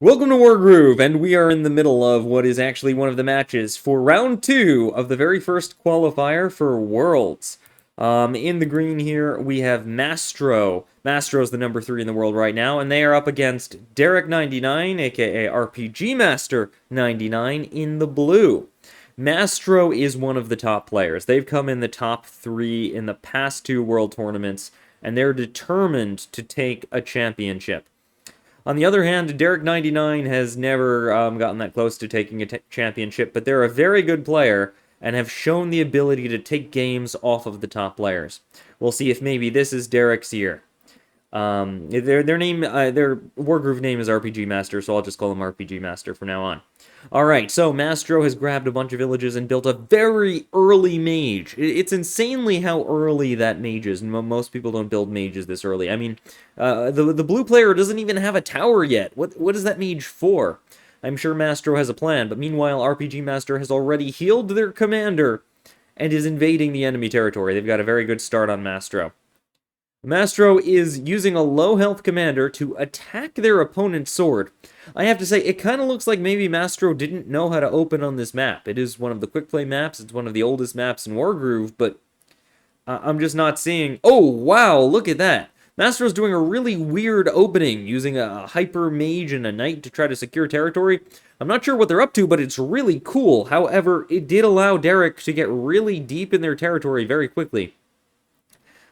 Welcome to Wargroove, and we are in the middle of what is actually one of the matches for round 2 of the very first qualifier for Worlds. In the green here, we have Mastro. Mastro's the number 3 in the world right now, and they are up against Derek99, aka RPG Master 99, in the blue. Mastro is one of the top players. They've come in the top 3 in the past 2 World Tournaments, and they're determined to take a championship. On the other hand, Derek99 has never gotten that close to taking a championship, but they're a very good player and have shown the ability to take games off of the top players. We'll see if maybe this is Derek's year. Their Wargroove name is RPG Master, so I'll just call him RPG Master from now on. Alright, so Mastro has grabbed a bunch of villages and built a very early mage. It's insanely how early that mage is. Most people don't build mages this early. I mean, the blue player doesn't even have a tower yet. What is that mage for? I'm sure Mastro has a plan, but meanwhile, RPG Master has already healed their commander and is invading the enemy territory. They've got a very good start on Mastro. Mastro is using a low health commander to attack their opponent's sword. I have to say, it kind of looks like maybe Mastro didn't know how to open on this map. It is one of the quick play maps, it's one of the oldest maps in Wargroove, but I'm just not seeing... Oh, wow, look at that! Mastro's doing a really weird opening, using a hyper mage and a knight to try to secure territory. I'm not sure what they're up to, but it's really cool. However, it did allow Derek to get really deep in their territory very quickly.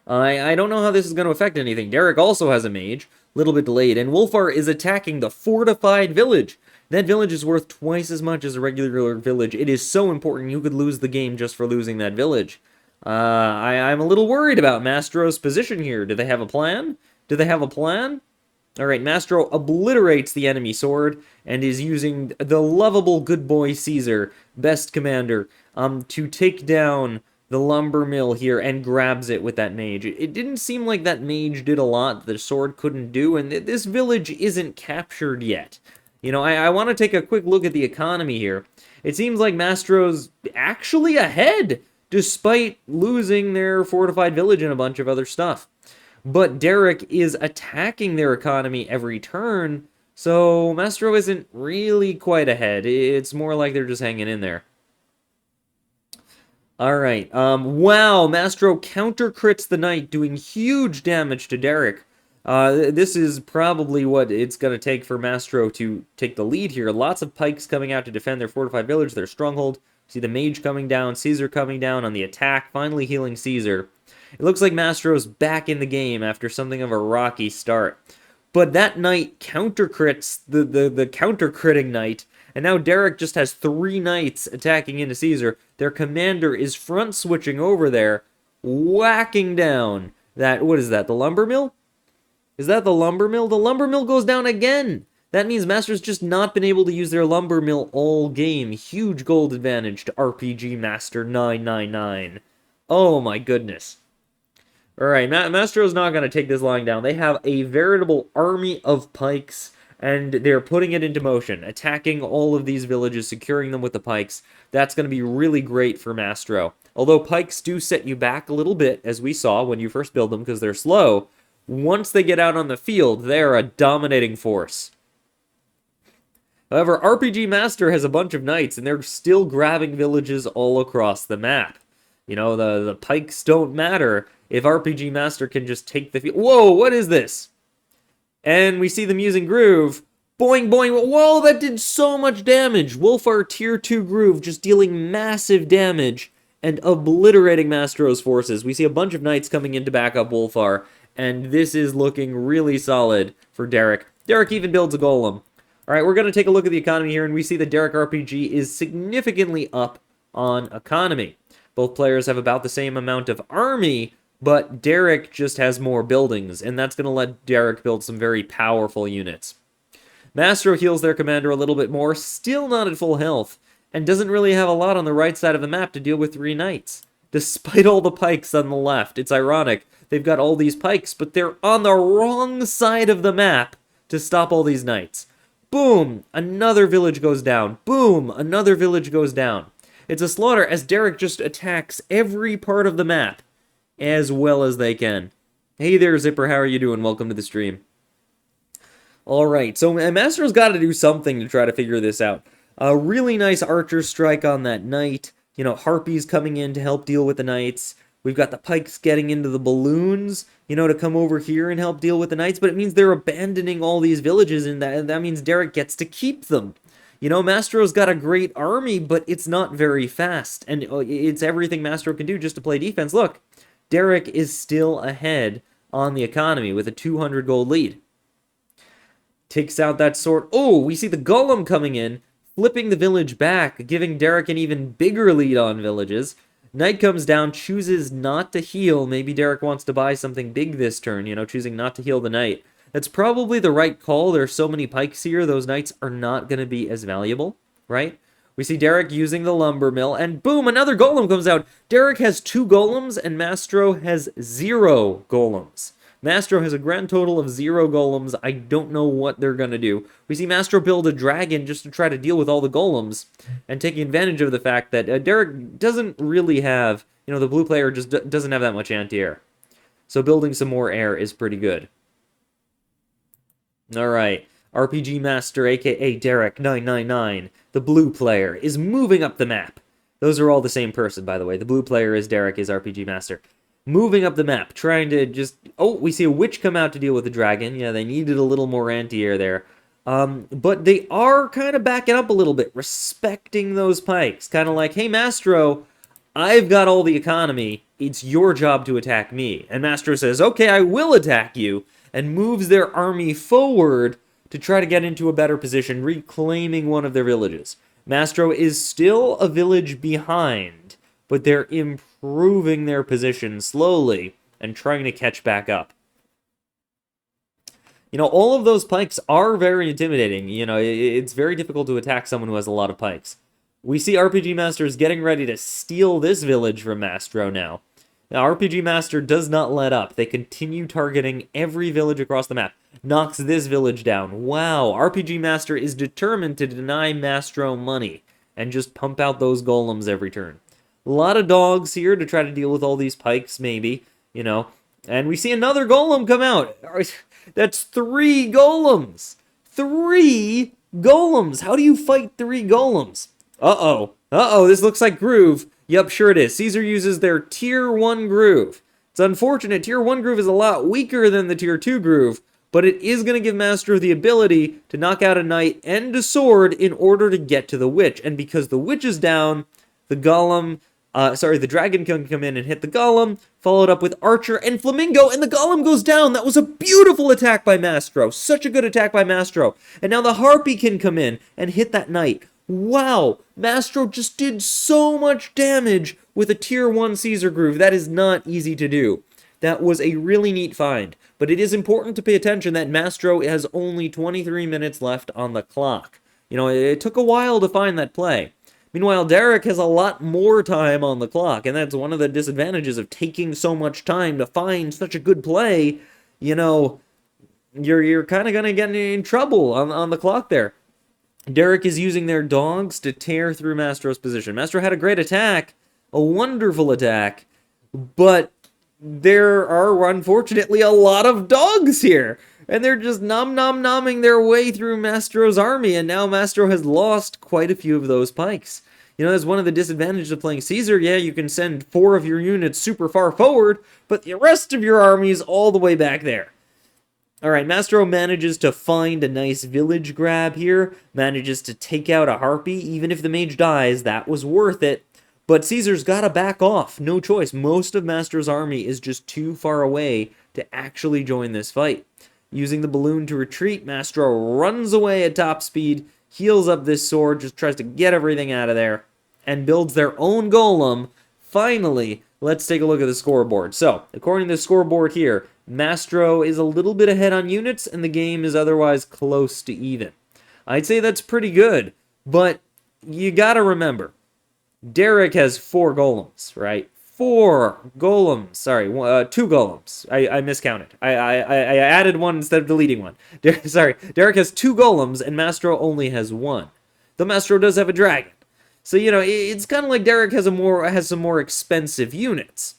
I don't know how this is going to affect anything. Derek also has a mage, a little bit delayed, and Wolfar is attacking the fortified village. That village is worth twice as much as a regular village. It is so important you could lose the game just for losing that village. I'm a little worried about Mastro's position here. Do they have a plan? Do they have a plan? Alright, Mastro obliterates the enemy sword and is using the lovable good boy Caesar, best commander, to take down the lumber mill here and grabs it with that mage. It didn't seem like that mage did a lot the sword couldn't do, and this village isn't captured yet. You know, I want to take a quick look at the economy here. It seems like Mastro's actually ahead, despite losing their fortified village and a bunch of other stuff. But Derek is attacking their economy every turn, so Mastro isn't really quite ahead. It's more like they're just hanging in there. Alright, wow, Mastro counter crits the knight, doing huge damage to Derek. This is probably what it's going to take for Mastro to take the lead here. Lots of pikes coming out to defend their fortified village, their stronghold. See the mage coming down, Caesar coming down on the attack, finally healing Caesar. It looks like Mastro's back in the game after something of a rocky start. But that knight counter crits the counter critting knight. And now Derek just has 3 knights attacking into Caesar. Their commander is front switching over there, whacking down that, what is that, the lumber mill? Is that the lumber mill? The lumber mill goes down again! That means Master's just not been able to use their lumber mill all game. Huge gold advantage to RPG Master 999. Oh my goodness. Alright, Mastro's not going to take this lying down. They have a veritable army of pikes, and they're putting it into motion, attacking all of these villages, securing them with the pikes. That's going to be really great for Mastro. Although pikes do set you back a little bit, as we saw when you first build them, because they're slow, once they get out on the field, they're a dominating force. However, RPG Master has a bunch of knights, and they're still grabbing villages all across the map. You know, the pikes don't matter if RPG Master can just take the field. Whoa, what is this? And we see them using Groove. Boing, boing. Whoa, that did so much damage. Wolfar Tier 2 Groove just dealing massive damage and obliterating Mastro's forces. We see a bunch of knights coming in to back up Wolfar, and this is looking really solid for Derek. Derek even builds a golem. Alright, we're going to take a look at the economy here, and we see that Derek RPG is significantly up on economy. Both players have about the same amount of army, but Derek just has more buildings, and that's going to let Derek build some very powerful units. Mastro heals their commander a little bit more, still not at full health, and doesn't really have a lot on the right side of the map to deal with 3 knights. Despite all the pikes on the left, it's ironic. They've got all these pikes, but they're on the wrong side of the map to stop all these knights. Boom! Another village goes down. Boom! Another village goes down. It's a slaughter as Derek just attacks every part of the map as well as they can. Hey there, Zipper, how are you doing? Welcome to the stream. Alright, so Mastro's got to do something to try to figure this out. A really nice archer strike on that knight. You know, harpies coming in to help deal with the knights. We've got the pikes getting into the balloons, you know, to come over here and help deal with the knights. But it means they're abandoning all these villages, and that means Derek gets to keep them. You know, Mastro's got a great army, but it's not very fast. And it's everything Mastro can do just to play defense. Look, Derek is still ahead on the economy with a 200 gold lead. Takes out that sword. Oh, we see the golem coming in, flipping the village back, giving Derek an even bigger lead on villages. Knight comes down, chooses not to heal. Maybe Derek wants to buy something big this turn, you know, choosing not to heal the knight. That's probably the right call. There are so many pikes here, those knights are not going to be as valuable, right? We see Derek using the lumber mill, and boom, another golem comes out. Derek has 2 golems, and Mastro has 0 golems. Mastro has a grand total of 0 golems. I don't know what they're going to do. We see Mastro build a dragon just to try to deal with all the golems, and taking advantage of the fact that Derek doesn't really have, you know, the blue player just doesn't have that much anti-air. So building some more air is pretty good. Alright, RPG Master, aka Derek999, the blue player, is moving up the map. Those are all the same person, by the way. The blue player is Derek, is RPG Master. Moving up the map, trying to just... Oh, we see a witch come out to deal with the dragon. Yeah, they needed a little more anti-air there. But they are kind of backing up a little bit, respecting those pikes. Kind of like, hey, Mastro, I've got all the economy. It's your job to attack me. And Mastro says, okay, I will attack you, and moves their army forward to try to get into a better position, reclaiming one of their villages. Mastro is still a village behind, but they're improving their position slowly and trying to catch back up. You know, all of those pikes are very intimidating. You know, it's very difficult to attack someone who has a lot of pikes. We see RPG Masters getting ready to steal this village from Mastro now. Now, RPG Master does not let up. They continue targeting every village across the map. Knocks this village down. Wow, RPG Master is determined to deny Mastro money and just pump out those golems every turn. A lot of dogs here to try to deal with all these pikes, maybe, you know. And we see another golem come out. That's 3 golems. 3 golems. How do you fight 3 golems? Uh-oh. Uh-oh, this looks like Groove. Yep, sure it is. Caesar uses their Tier 1 Groove. It's unfortunate. Tier 1 Groove is a lot weaker than the Tier 2 Groove, but it is going to give Mastro the ability to knock out a knight and a sword in order to get to the witch. And because the witch is down, the golem... the dragon can come in and hit the golem, followed up with archer and flamingo, and the golem goes down. That was a beautiful attack by Mastro. Such a good attack by Mastro. And now the harpy can come in and hit that knight. Wow, Mastro just did so much damage with a Tier 1 Caesar Groove. That is not easy to do. That was a really neat find. But it is important to pay attention that Mastro has only 23 minutes left on the clock. You know, it took a while to find that play. Meanwhile, Derek has a lot more time on the clock, and that's one of the disadvantages of taking so much time to find such a good play. You know, you're kind of going to get in trouble on the clock there. Derek is using their dogs to tear through Mastro's position. Mastro had a great attack, a wonderful attack, but there are, unfortunately, a lot of dogs here. And they're just nom-nom-nomming their way through Mastro's army, and now Mastro has lost quite a few of those pikes. You know, that's one of the disadvantages of playing Caesar. Yeah, you can send 4 of your units super far forward, but the rest of your army is all the way back there. Alright, Mastro manages to find a nice village grab here, manages to take out a harpy. Even if the mage dies, that was worth it. But Caesar's gotta back off, no choice. Most of Mastro's army is just too far away to actually join this fight. Using the balloon to retreat, Mastro runs away at top speed, heals up this sword, just tries to get everything out of there, and builds their own golem. Finally, let's take a look at the scoreboard. So, according to the scoreboard here, Mastro is a little bit ahead on units, and the game is otherwise close to even. I'd say that's pretty good, but you gotta remember, Derek has 4 golems, right? 4 golems. Sorry, 2 golems. I miscounted. I added 1 instead of deleting 1. Derek has 2 golems, and Mastro only has 1. Though Mastro does have a dragon. So, you know, it's kind of like Derek has some more expensive units.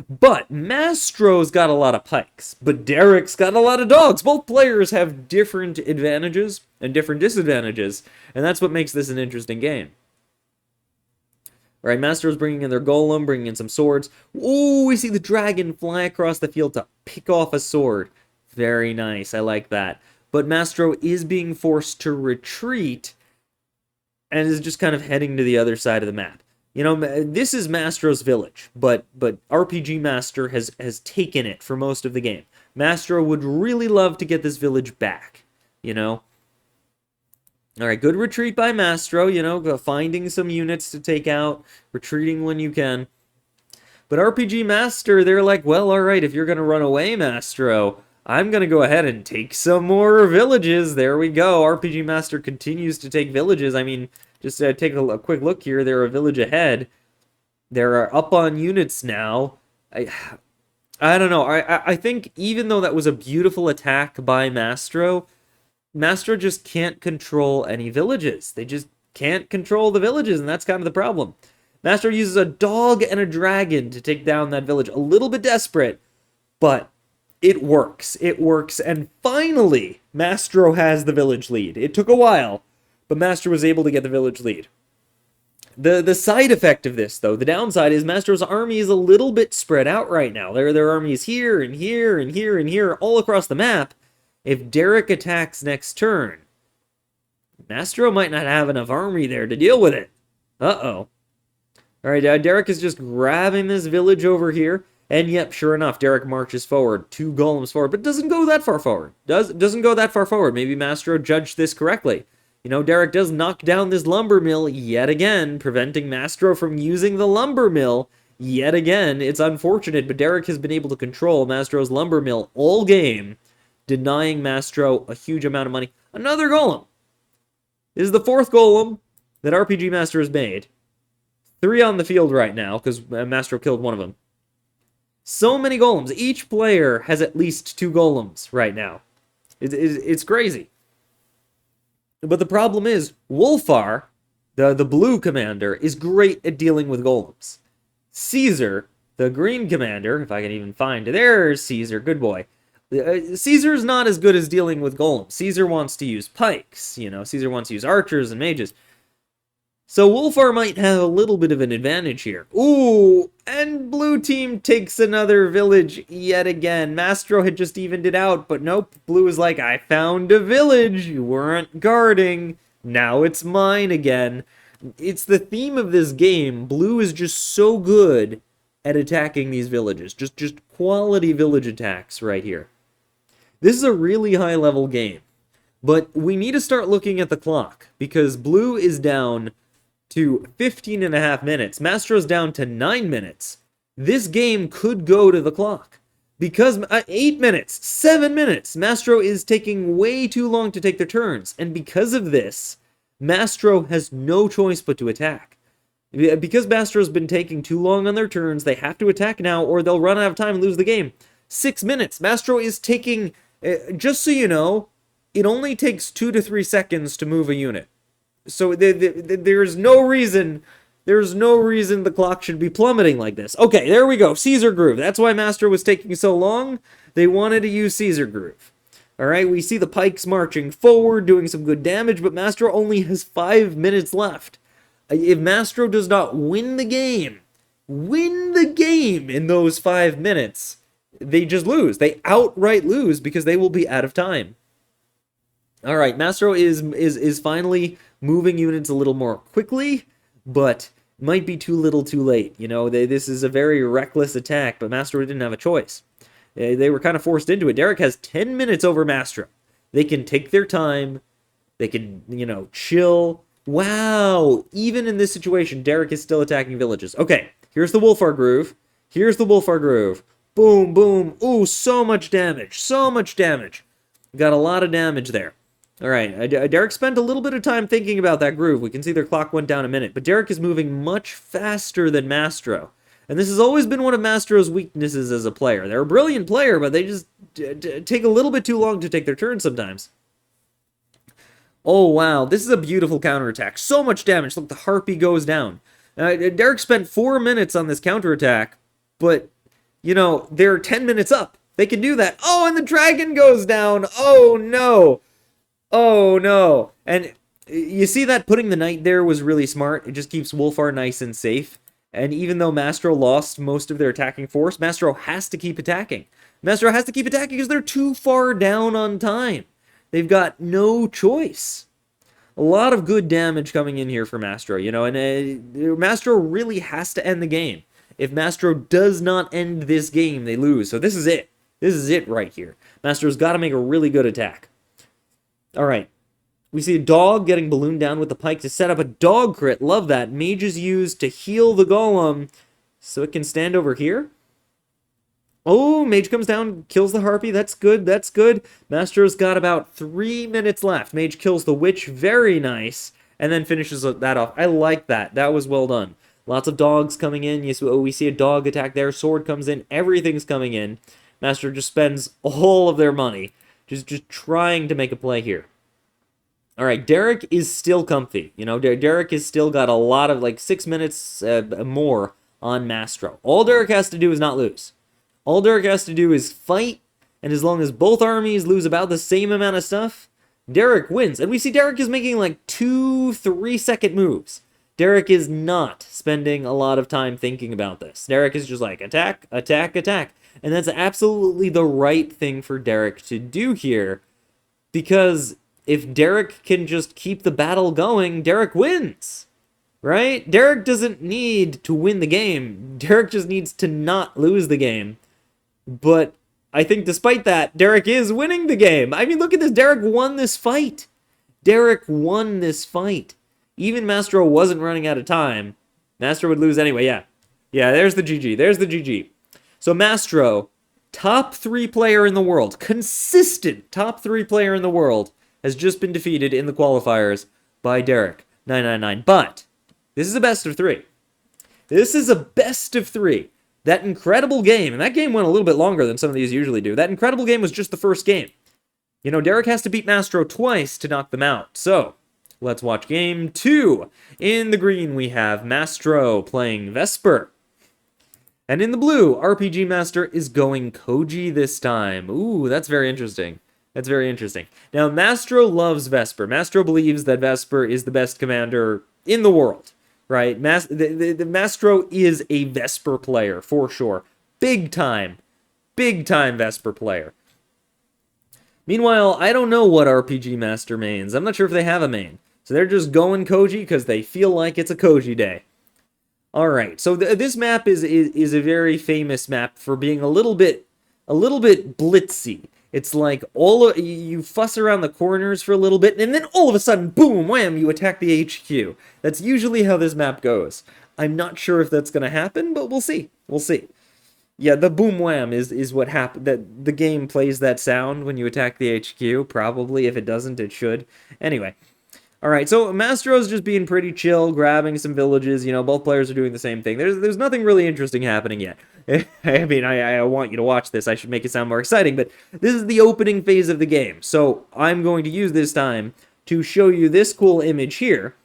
But Mastro's got a lot of pikes, but Derek's got a lot of dogs. Both players have different advantages and different disadvantages, and that's what makes this an interesting game. All right, Mastro's bringing in their golem, bringing in some swords. Ooh, we see the dragon fly across the field to pick off a sword. Very nice, I like that. But Mastro is being forced to retreat and is just kind of heading to the other side of the map. You know, this is Mastro's village, but RPG Master has taken it for most of the game. Mastro would really love to get this village back, you know? All right, good retreat by Mastro, you know, finding some units to take out, retreating when you can. But RPG Master, they're like, well, all right, if you're going to run away, Mastro, I'm going to go ahead and take some more villages. There we go. RPG Master continues to take villages. I mean, just take a quick look here. They're a village ahead. They're up on units now. I don't know. I think even though that was a beautiful attack by Mastro, Mastro just can't control any villages. They just can't control the villages, and that's kind of the problem. Mastro uses a dog and a dragon to take down that village. A little bit desperate, but it works. It works, and finally, Mastro has the village lead. It took a while, but Mastro was able to get the village lead. The side effect of this, though, the downside is Mastro's army is a little bit spread out right now. Their army is here, and here, and here, and here, all across the map. If Derek attacks next turn, Mastro might not have enough army there to deal with it. Uh-oh. All right, Derek is just grabbing this village over here. And yep, sure enough, Derek marches forward, 2 golems forward, but doesn't go that far forward. Doesn't go that far forward. Maybe Mastro judged this correctly. You know, Derek does knock down this lumber mill yet again, preventing Mastro from using the lumber mill yet again. It's unfortunate, but Derek has been able to control Mastro's lumber mill all game, denying Mastro a huge amount of money. Another golem. This is the 4th golem that RPG Master has made. 3 on the field right now, because Mastro killed one of them. So many golems. Each player has at least 2 golems right now. It's crazy. But the problem is, Wolfar, the blue commander, is great at dealing with golems. Caesar, the green commander, if I can even find it, there's Caesar, good boy. Caesar's not as good as dealing with golems. Caesar wants to use pikes, you know, Caesar wants to use archers and mages. So Wolfar might have a little bit of an advantage here. Ooh, and blue team takes another village yet again. Mastro had just evened it out, but nope. Blue is like, I found a village you weren't guarding. Now it's mine again. It's the theme of this game. Blue is just so good at attacking these villages. Just quality village attacks right here. This is a really high level game. But we need to start looking at the clock, because blue is down to 15.5 minutes. Mastro's down to 9 minutes. This game could go to the clock. Because 8 minutes, 7 minutes. Mastro is taking way too long to take their turns. And because of this, Mastro has no choice but to attack. Because Mastro's been taking too long on their turns, they have to attack now or they'll run out of time and lose the game. 6 minutes. Mastro is taking, just so you know, it only takes 2 to 3 seconds to move a unit. So there's no reason the clock should be plummeting like this. Okay, there we go. Caesar Groove. That's why Mastro was taking so long. They wanted to use Caesar Groove. All right, we see the pikes marching forward, doing some good damage, but Mastro only has 5 minutes left. If Mastro does not win the game in those 5 minutes, they just lose. They outright lose because they will be out of time. All right, Mastro is finally moving units a little more quickly, but might be too little too late. You know, this is a very reckless attack, but Mastro didn't have a choice. They were kind of forced into it. Derek has 10 minutes over Mastro. They can take their time. They can, you know, chill. Wow, even in this situation, Derek is still attacking villages. Okay, here's the Wolfar Groove. Here's the Wolfar Groove. Boom, boom. Ooh, so much damage. So much damage. Got a lot of damage there. All right, Derek spent a little bit of time thinking about that groove. We can see their clock went down a minute, but Derek is moving much faster than Mastro. And this has always been one of Mastro's weaknesses as a player. They're a brilliant player, but they just take a little bit too long to take their turn sometimes. Oh, wow, this is a beautiful counterattack. So much damage. Look, the Harpy goes down. Derek spent 4 minutes on this counterattack, but You know, they're 10 minutes up. They can do that. Oh, and the dragon goes down. Oh, no. Oh, no. And you see that putting the knight there was really smart. It just keeps Wolfar nice and safe. And even though Mastro lost most of their attacking force, Mastro has to keep attacking. Mastro has to keep attacking because they're too far down on time. They've got no choice. A lot of good damage coming in here for Mastro, you know, and Mastro really has to end the game. If Mastro does not end this game, they lose. So this is it. This is it right here. Mastro's got to make a really good attack. All right. We see a dog getting ballooned down with the pike to set up a dog crit. Love that. Mage is used to heal the golem so it can stand over here. Oh, Mage comes down, kills the Harpy. That's good, that's good. Mastro's got about 3 minutes left. Mage kills the Witch, very nice, and then finishes that off. I like that. That was well done. Lots of dogs coming in. We see a dog attack there. Sword comes in. Everything's coming in. Mastro just spends all of their money just trying to make a play here. All right, Derek is still comfy. You know, Derek has still got a lot of, like, 6 minutes more on Mastro. All Derek has to do is not lose. All Derek has to do is fight, and as long as both armies lose about the same amount of stuff, Derek wins. And we see Derek is making like 2-3 second moves. Derek is not spending a lot of time thinking about this. Derek is just like, attack, attack, attack. And that's absolutely the right thing for Derek to do here, because if Derek can just keep the battle going, Derek wins. Right? Derek doesn't need to win the game. Derek just needs to not lose the game. But I think despite that, Derek is winning the game. I mean, look at this. Derek won this fight. Derek won this fight. Even Mastro wasn't running out of time. Mastro would lose anyway, yeah. Yeah, there's the GG. There's the GG. So Mastro, top 3 player in the world, consistent top 3 player in the world, has just been defeated in the qualifiers by Derek, 999. But this is a best of 3. This is a best of 3. That incredible game, and that game went a little bit longer than some of these usually do. That incredible game was just the first game. You know, Derek has to beat Mastro twice to knock them out. So, let's watch game 2. In the green, we have Mastro playing Vesper. And in the blue, RPG Master is going Koji this time. Ooh, that's very interesting. That's very interesting. Now, Mastro loves Vesper. Mastro believes that Vesper is the best commander in the world. Right? The Mastro is a Vesper player, for sure. Big time Vesper player. Meanwhile, I don't know what RPG Master mains. I'm not sure if they have a main. So they're just going Koji because they feel like it's a Koji day. Alright, so this map is a very famous map for being a little bit blitzy. It's like you fuss around the corners for a little bit, and then all of a sudden, boom, wham, you attack the HQ. That's usually how this map goes. I'm not sure if that's going to happen, but we'll see. We'll see. Yeah, the boom wham is what happened. That the game plays that sound when you attack the HQ. Probably. If it doesn't, it should. Anyway. Alright, so Mastro's just being pretty chill, grabbing some villages. You know, both players are doing the same thing. There's nothing really interesting happening yet. I mean, I want you to watch this. I should make it sound more exciting, but this is the opening phase of the game. So I'm going to use this time to show you this cool image here,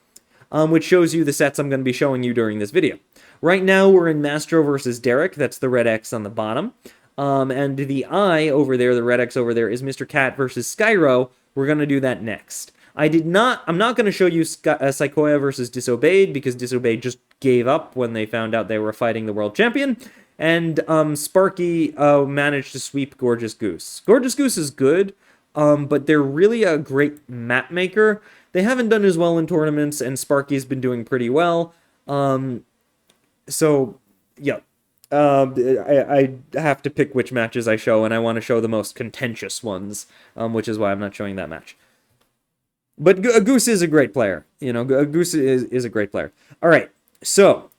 which shows you the sets I'm going to be showing you during this video. Right now, we're in Mastro versus Derek. That's the red X on the bottom. And the eye over there, the red X over there, is Mr. Cat versus Skyro. We're going to do that next. I'm not going to show you Psychoia versus Disobeyed, because Disobeyed just gave up when they found out they were fighting the world champion. And Sparky managed to sweep Gorgeous Goose. Gorgeous Goose is good, but they're really a great map maker. They haven't done as well in tournaments, and Sparky's been doing pretty well. So, yeah. I have to pick which matches I show, and I want to show the most contentious ones, which is why I'm not showing that match. But Goose is a great player. You know, Goose is a great player. All right, so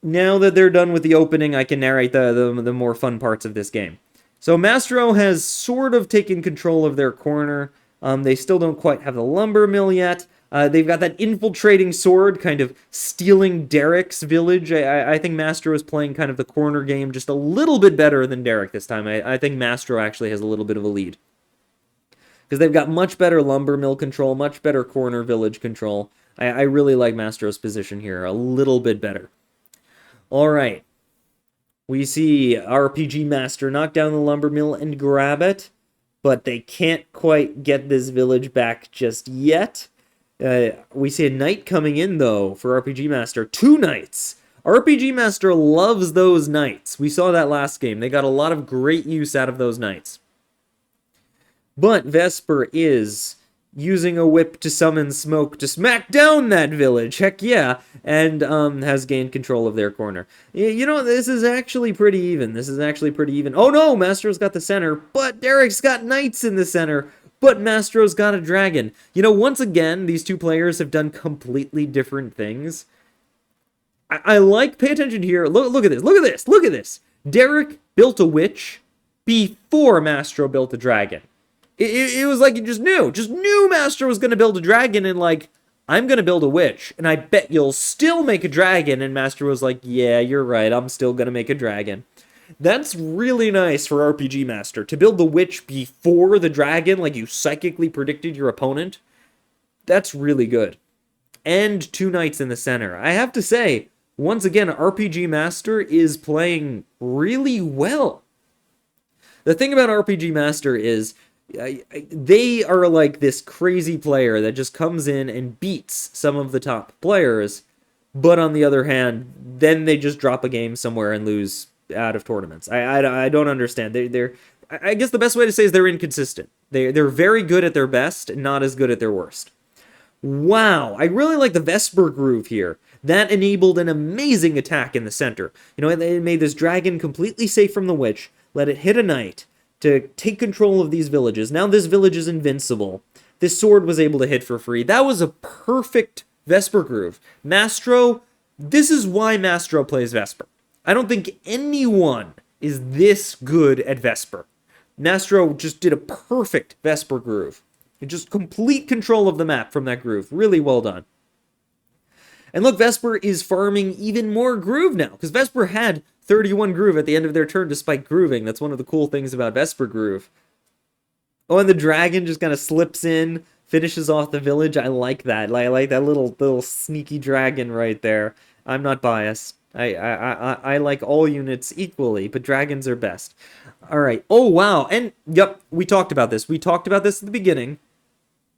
now that they're done with the opening, I can narrate the more fun parts of this game. So Mastro has sort of taken control of their corner. They still don't quite have the lumber mill yet. They've got that infiltrating sword, kind of stealing Derek's village. I think Mastro is playing kind of the corner game just a little bit better than Derek this time. I think Mastro actually has a little bit of a lead, because they've got much better lumber mill control, much better corner village control. I really like Mastro's position here, a little bit better. All right. We see RPG Master knock down the lumber mill and grab it, but they can't quite get this village back just yet. We see a knight coming in, though, for RPG Master. 2 knights! RPG Master loves those knights. We saw that last game. They got a lot of great use out of those knights. But Vesper is using a whip to summon smoke to smack down that village. Heck yeah. And has gained control of their corner. You know, this is actually pretty even. This is actually pretty even. Oh no, Mastro's got the center, but Derek's got knights in the center. But Mastro's got a dragon. You know, once again, these two players have done completely different things. I like, pay attention here. Look at this, look at this, look at this. Derek built a witch before Mastro built a dragon. It was like you just knew Mastro was going to build a dragon, and like, I'm going to build a witch, and I bet you'll still make a dragon. And Mastro was like, yeah, you're right, I'm still going to make a dragon. That's really nice for RPG Master, to build the witch before the dragon, like you psychically predicted your opponent. That's really good. And 2 knights in the center. I have to say, once again, RPG Master is playing really well. The thing about RPG Master is, they are like this crazy player that just comes in and beats some of the top players, but on the other hand, then they just drop a game somewhere and lose out of tournaments. I don't understand. I guess the best way to say is they're inconsistent. They're very good at their best, and not as good at their worst. Wow, I really like the Vesper groove here. That enabled an amazing attack in the center. You know, it made this dragon completely safe from the witch, let it hit a knight to take control of these villages. Now this village is invincible. This sword was able to hit for free. That was a perfect Vesper groove. Mastro, this is why Mastro plays Vesper. I don't think anyone is this good at Vesper. Mastro just did a perfect Vesper groove. Just complete control of the map from that groove. Really well done. And look, Vesper is farming even more groove now, because Vesper had 31 groove at the end of their turn despite grooving. That's one of the cool things about Vesper groove. Oh, and the dragon just kind of slips in, finishes off the village. I like that. I like that little sneaky dragon right there. I'm not biased. I like all units equally, but dragons are best. All right. Oh, wow. And, yep, we talked about this. We talked about this at the beginning.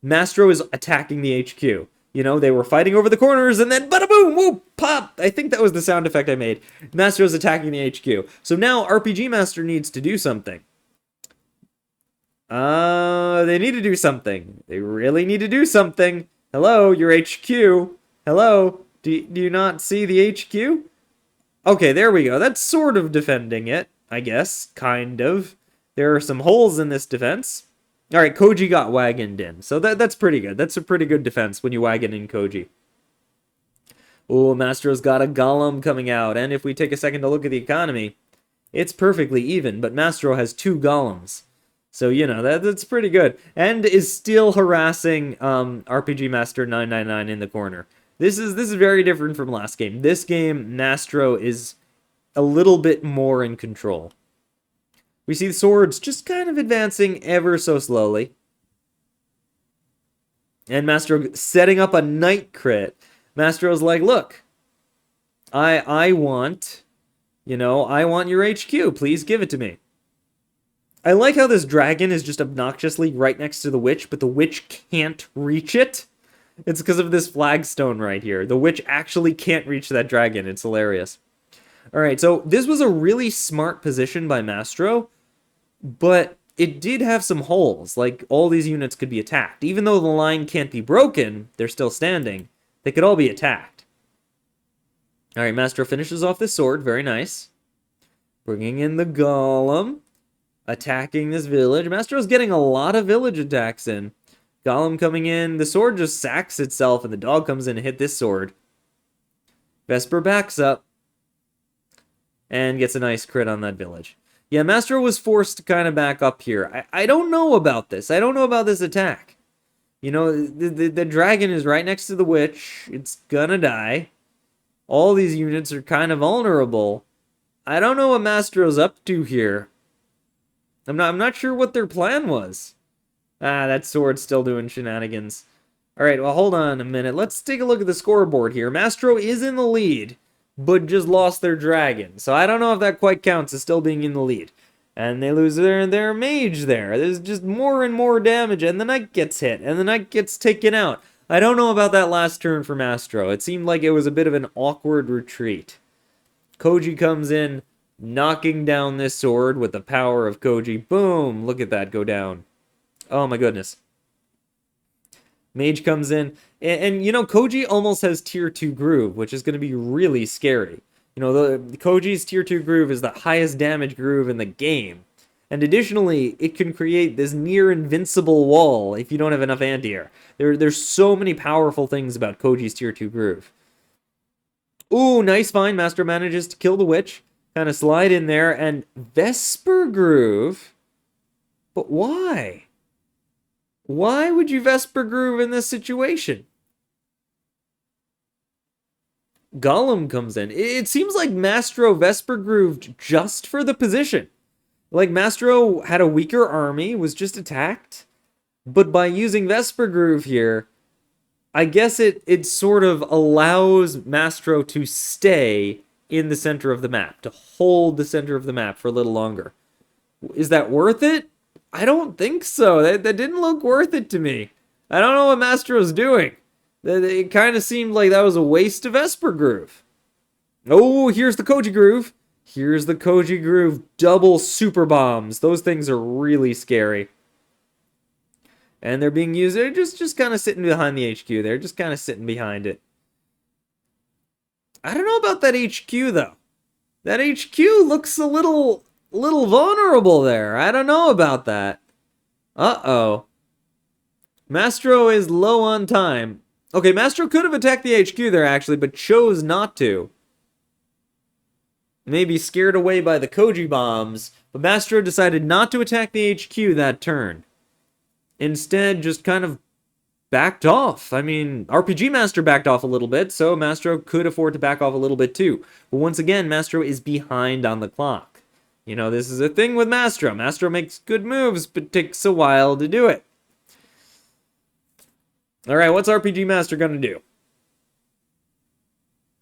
Mastro is attacking the HQ. You know, they were fighting over the corners, and then bada-boom, whoop, pop. I think that was the sound effect I made. Mastro's attacking the HQ. So now RPG Master needs to do something. They need to do something. They really need to do something. Hello, your HQ. Hello. Do you not see the HQ? Okay, there we go. That's sort of defending it, I guess. Kind of. There are some holes in this defense. All right, Koji got wagoned in. So that's pretty good. That's a pretty good defense when you wagon in Koji. Oh, Mastro's got a golem coming out. And if we take a second to look at the economy, it's perfectly even. But Mastro has 2 golems. So, you know, that's pretty good. And is still harassing RPG Master 999 in the corner. This is very different from last game. This game, Mastro is a little bit more in control. We see the swords just kind of advancing ever so slowly. And Mastro setting up a knight crit. Mastro's like, look, I want, you know, I want your HQ. Please give it to me. I like how this dragon is just obnoxiously right next to the witch, but the witch can't reach it. It's because of this flagstone right here. The witch actually can't reach that dragon. It's hilarious. All right, so this was a really smart position by Mastro, but it did have some holes. Like, all these units could be attacked. Even though the line can't be broken, they're still standing. They could all be attacked. All right, Mastro finishes off this sword. Very nice. Bringing in the golem. Attacking this village. Mastro's getting a lot of village attacks in. Golem coming in. The sword just sacks itself, and the dog comes in and hit this sword. Vesper backs up. And gets a nice crit on that village. Yeah, Mastro was forced to kind of back up here. I don't know about this. I don't know about this attack. You know, the dragon is right next to the witch. It's gonna die. All these units are kind of vulnerable. I don't know what Mastro's up to here. I'm not sure what their plan was. Ah, that sword's still doing shenanigans. All right, well, hold on a minute. Let's take a look at the scoreboard here. Mastro is in the lead. but just lost their dragon. So I don't know if that quite counts as still being in the lead. And they lose their mage there. There's just more and more damage, and the knight gets hit, and the knight gets taken out. I don't know about that last turn for Mastro. It seemed like it was a bit of an awkward retreat. Koji comes in, knocking down this sword with the power of Koji. Boom! Look at that go down. Oh my goodness. Mage comes in, and you know, Koji almost has tier 2 groove, which is going to be really scary. You know, the Koji's tier 2 groove is the highest damage groove in the game. And additionally, it can create this near invincible wall if you don't have enough anti-air. There's so many powerful things about Koji's tier 2 groove. Ooh, nice find. Master manages to kill the witch. Kind of slide in there, and Vesper groove? But why? Why would you Vesper groove in this situation? Gollum comes in. It seems like Mastro Vesper grooved just for the position. Like, Mastro had a weaker army, was just attacked. But by using Vesper groove here, I guess it sort of allows Mastro to stay in the center of the map, to hold the center of the map for a little longer. Is that worth it? I don't think so. That didn't look worth it to me. I don't know what Mastro's doing. It kind of seemed like that was a waste of Vesper groove. Oh, here's the Koji groove. Here's the Koji groove. Double super bombs. Those things are really scary. And they're being used. They're just kind of sitting behind the HQ. They're just kind of sitting behind it. I don't know about that HQ, though. That HQ looks a little vulnerable there. I don't know about that. Uh-oh. Mastro is low on time. Okay, Mastro could have attacked the HQ there, actually, but chose not to. Maybe scared away by the Koji bombs, but Mastro decided not to attack the HQ that turn. Instead, just kind of backed off. I mean, RPG Master backed off a little bit, so Mastro could afford to back off a little bit too. But once again, Mastro is behind on the clock. You know, this is a thing with Mastro. Mastro makes good moves, but takes a while to do it. Alright, what's RPG Master gonna do?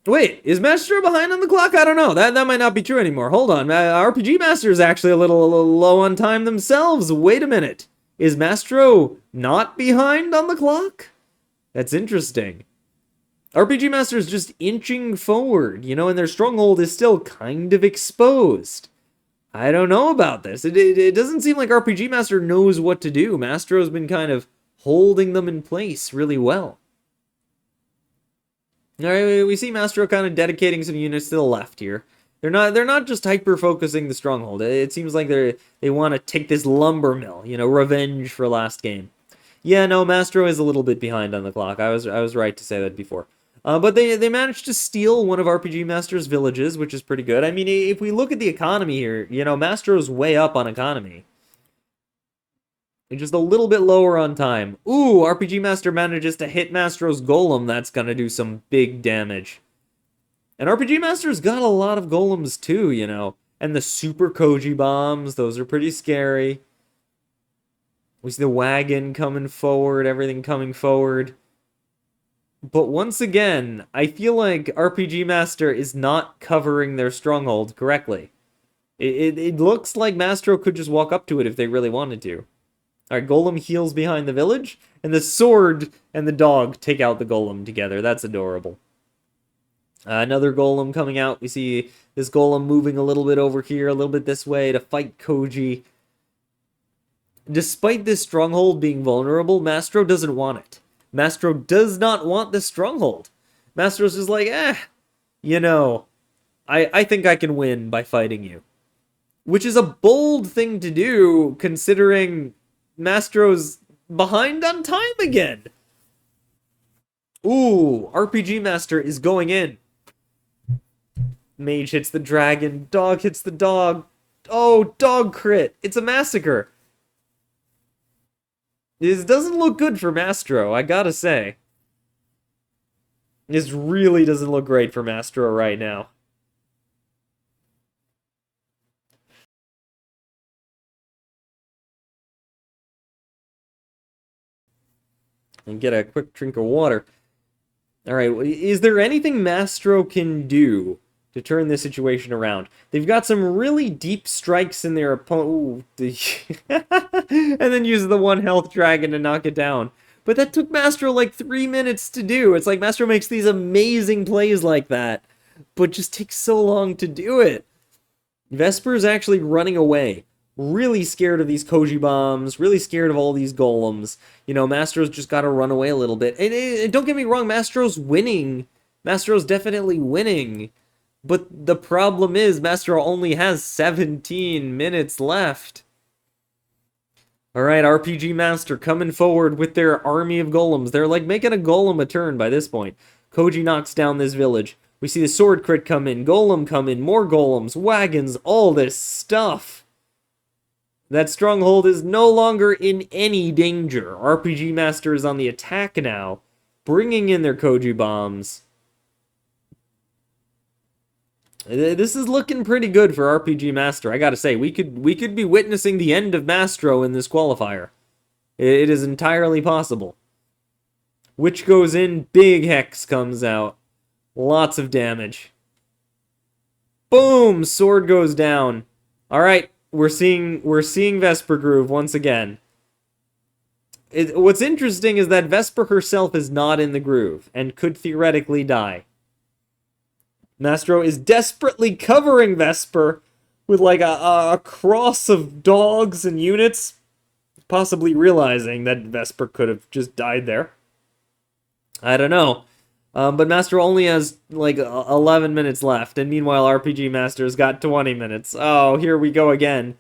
Wait, is Mastro behind on the clock? I don't know. That might not be true anymore. Hold on. RPG Master is actually a little low on time themselves. Wait a minute. Is Mastro not behind on the clock? That's interesting. RPG Master is just inching forward, you know, and their stronghold is still kind of exposed. I don't know about this. It doesn't seem like RPG Master knows what to do. Mastro's been kind of holding them in place really well. Alright, we see Mastro kind of dedicating some units to the left here. They're not just hyper-focusing the stronghold. It seems like they want to take this lumber mill, you know, revenge for last game. Yeah, no, Mastro is a little bit behind on the clock. I was right to say that before. But they managed to steal one of RPG Master's villages, which is pretty good. I mean, if we look at the economy here, you know, Mastro's way up on economy. And just a little bit lower on time. Ooh, RPG Master manages to hit Mastro's golem. That's gonna do some big damage. And RPG Master's got a lot of golems too, you know. And the super Koji bombs, those are pretty scary. We see the wagon coming forward, everything coming forward. But once again, I feel like RPG Master is not covering their stronghold correctly. It looks like Mastro could just walk up to it if they really wanted to. Alright, Golem heals behind the village, and the sword and the dog take out the Golem together. That's adorable. Another Golem coming out. We see this Golem moving a little bit over here, a little bit this way to fight Koji. Despite this stronghold being vulnerable, Mastro doesn't want it. Mastro does not want this stronghold. Mastro's just like, you know, I think I can win by fighting you. Which is a bold thing to do, considering Mastro's behind on time again. Ooh, RPG Master is going in. Mage hits the dragon. Dog hits the dog. Oh, dog crit. It's a massacre. This doesn't look good for Mastro, I gotta say. This really doesn't look great for Mastro right now. And get a quick drink of water. Alright, is there anything Mastro can do to turn this situation around. They've got some really deep strikes in their opponent. And then use the 1 health dragon to knock it down. But that took Mastro like 3 minutes to do. It's like Mastro makes these amazing plays like that, but just takes so long to do it. Vesper's actually running away. Really scared of these Koji bombs, really scared of all these golems. You know, Mastro's just got to run away a little bit. And don't get me wrong, Mastro's winning. Mastro's definitely winning. But the problem is, Mastro only has 17 minutes left. Alright, RPG Master coming forward with their army of golems. They're like making a golem a turn by this point. Koji knocks down this village. We see the sword crit come in, golem come in, more golems, wagons, all this stuff. That stronghold is no longer in any danger. RPG Master is on the attack now, bringing in their Koji bombs. This is looking pretty good for RPG Master. I gotta say, we could be witnessing the end of Mastro in this qualifier. It is entirely possible. Witch goes in, big Hex comes out. Lots of damage. Boom! Sword goes down. Alright, we're seeing Vesper Groove once again. What's interesting is that Vesper herself is not in the groove, and could theoretically die. Mastro is desperately covering Vesper with like a cross of dogs and units, possibly realizing that Vesper could have just died there. I don't know. But Mastro only has like 11 minutes left, and meanwhile RPG Master's got 20 minutes. Oh, here we go again.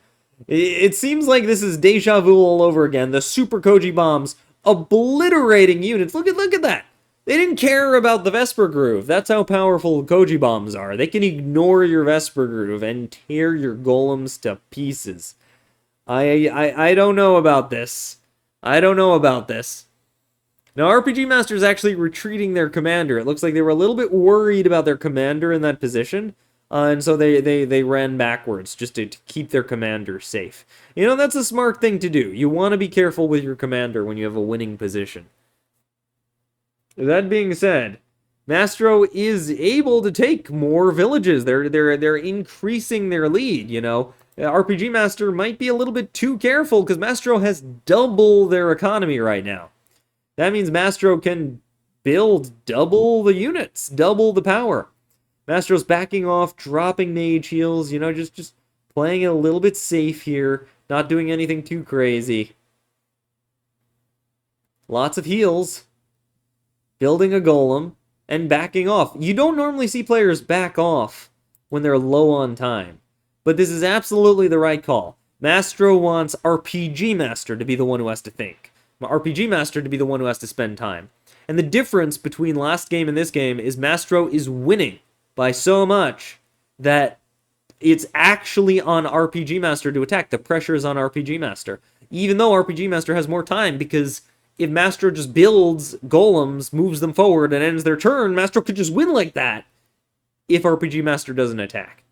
It seems like this is deja vu all over again. The Super Koji bombs obliterating units. Look at that. They didn't care about the Vesper Groove. That's how powerful Koji bombs are. They can ignore your Vesper Groove and tear your golems to pieces. I don't know about this. I don't know about this. Now, RPG Master's actually retreating their commander. It looks like they were a little bit worried about their commander in that position, and so they ran backwards just to keep their commander safe. You know, that's a smart thing to do. You want to be careful with your commander when you have a winning position. That being said, Mastro is able to take more villages. They're increasing their lead, you know. RPG Master might be a little bit too careful because Mastro has double their economy right now. That means Mastro can build double the units, double the power. Mastro's backing off, dropping mage heals, you know, just playing it a little bit safe here, not doing anything too crazy. Lots of heals. Building a golem, and backing off. You don't normally see players back off when they're low on time, but this is absolutely the right call. Mastro wants RPG Master to be the one who has to think. RPG Master to be the one who has to spend time. And the difference between last game and this game is Mastro is winning by so much that it's actually on RPG Master to attack. The pressure is on RPG Master. Even though RPG Master has more time, because if Mastro just builds golems, moves them forward, and ends their turn, Mastro could just win like that if RPG Master doesn't attack.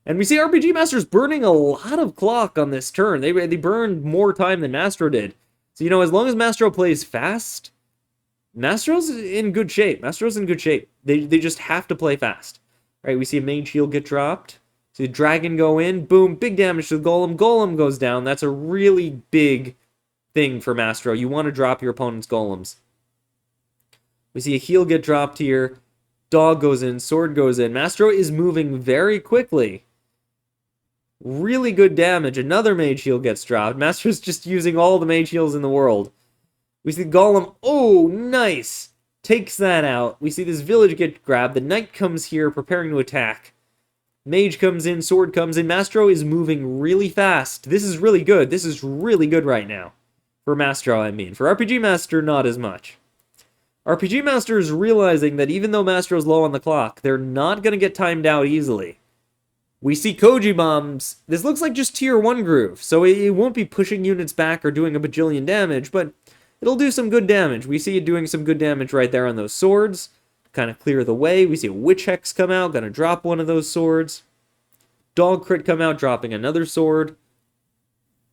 And we see RPG Master's burning a lot of clock on this turn. They burned more time than Mastro did. So, you know, as long as Mastro plays fast, Mastro's in good shape. Mastro's in good shape. They just have to play fast. All right, we see a mage shield get dropped. See the dragon go in. Boom, big damage to the golem. Golem goes down. That's a really big thing for Mastro. You want to drop your opponent's golems. We see a heal get dropped here. Dog goes in. Sword goes in. Mastro is moving very quickly. Really good damage. Another mage heal gets dropped. Mastro's just using all the mage heals in the world. We see Golem. Oh, nice. Takes that out. We see this village get grabbed. The knight comes here preparing to attack. Mage comes in. Sword comes in. Mastro is moving really fast. This is really good. This is really good right now. For Mastro, I mean. For RPG Master, not as much. RPG Master is realizing that even though Mastro's low on the clock, they're not going to get timed out easily. We see Koji bombs. This looks like just tier 1 groove, so it won't be pushing units back or doing a bajillion damage, but it'll do some good damage. We see it doing some good damage right there on those swords. Kind of clear the way. We see a Witch Hex come out, gonna drop one of those swords. Dog Crit come out, dropping another sword.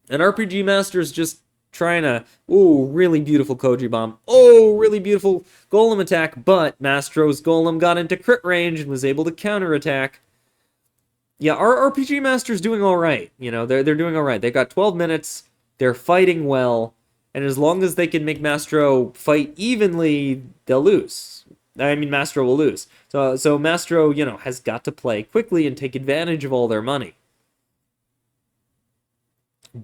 And RPG Master's just trying to... Ooh, really beautiful Koji bomb. Oh, really beautiful Golem attack, but Mastro's Golem got into crit range and was able to counterattack. Yeah, our RPG Master's doing all right. You know, they're doing all right. They got 12 minutes. They're fighting well, and as long as they can make Mastro fight evenly, they'll lose. I mean, Mastro will lose. So Mastro, you know, has got to play quickly and take advantage of all their money.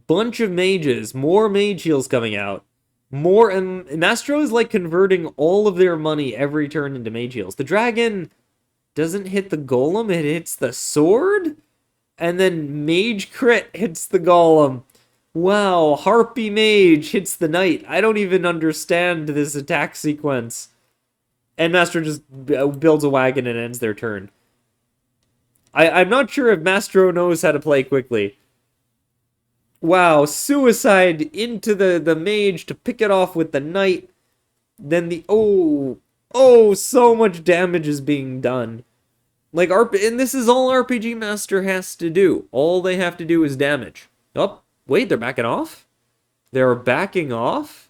Bunch of mages, more mage heals coming out. More, and Mastro is like converting all of their money every turn into mage heals. The dragon doesn't hit the golem, it hits the sword? And then mage crit hits the golem. Wow, Harpy Mage hits the knight. I don't even understand this attack sequence. And Mastro just builds a wagon and ends their turn. I'm not sure if Mastro knows how to play quickly. Wow, suicide into the mage to pick it off with the knight. Then the... Oh, so much damage is being done. Like, and this is all RPG Master has to do. All they have to do is damage. Oh, wait, they're backing off? They're backing off?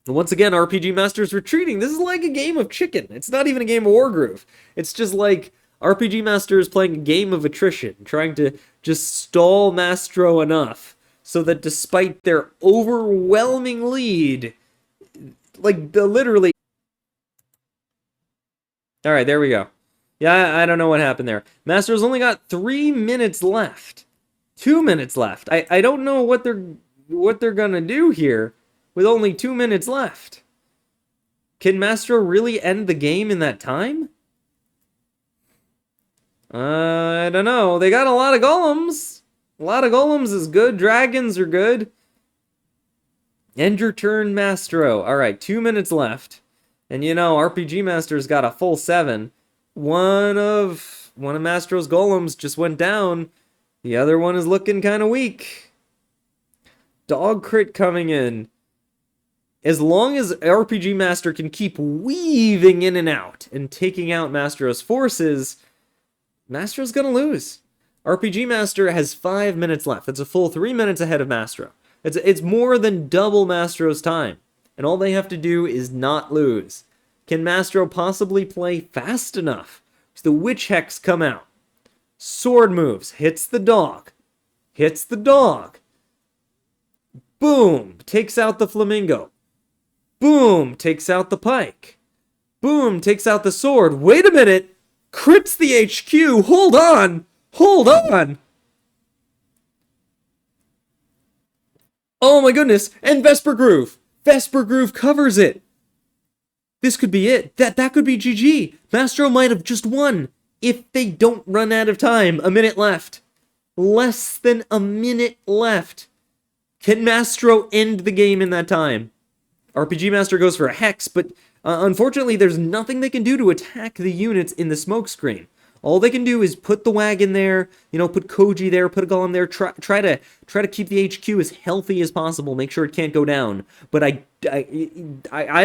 Once again, RPG Master's retreating. This is like a game of chicken. It's not even a game of Wargroove. It's just like RPG Master is playing a game of attrition, trying to just stall Mastro enough so that despite their overwhelming lead, like, literally... Alright, there we go. Yeah, I don't know what happened there. Mastro's only got 3 minutes left. 2 minutes left. I don't know what they're gonna do here with only 2 minutes left. Can Mastro really end the game in that time? I don't know. They got a lot of golems. A lot of golems is good. Dragons are good. End your turn, Mastro. Alright, 2 minutes left. And you know, RPG Master's got a full 7. One of Mastro's golems just went down. The other one is looking kind of weak. Dog crit coming in. As long as RPG Master can keep weaving in and out and taking out Mastro's forces, Mastro's gonna lose. RPG Master has 5 minutes left. That's a full 3 minutes ahead of Mastro. It's more than double Mastro's time. And all they have to do is not lose. Can Mastro possibly play fast enough? Does the Witch Hex come out? Sword moves. Hits the dog. Hits the dog. Boom. Takes out the flamingo. Boom. Takes out the pike. Boom. Takes out the sword. Wait a minute. Crits the HQ. Hold on. Hold on. Oh my goodness. And Vesper Groove. Vesper Groove covers it. This could be it. That could be GG. Mastro might have just won if they don't run out of time. A minute left. Less than a minute left. Can Mastro end the game in that time? RPG Master goes for a hex, but unfortunately there's nothing they can do to attack the units in the smoke screen. All they can do is put the wagon there, you know, put Koji there, put a golem there, try to keep the HQ as healthy as possible, make sure it can't go down. But I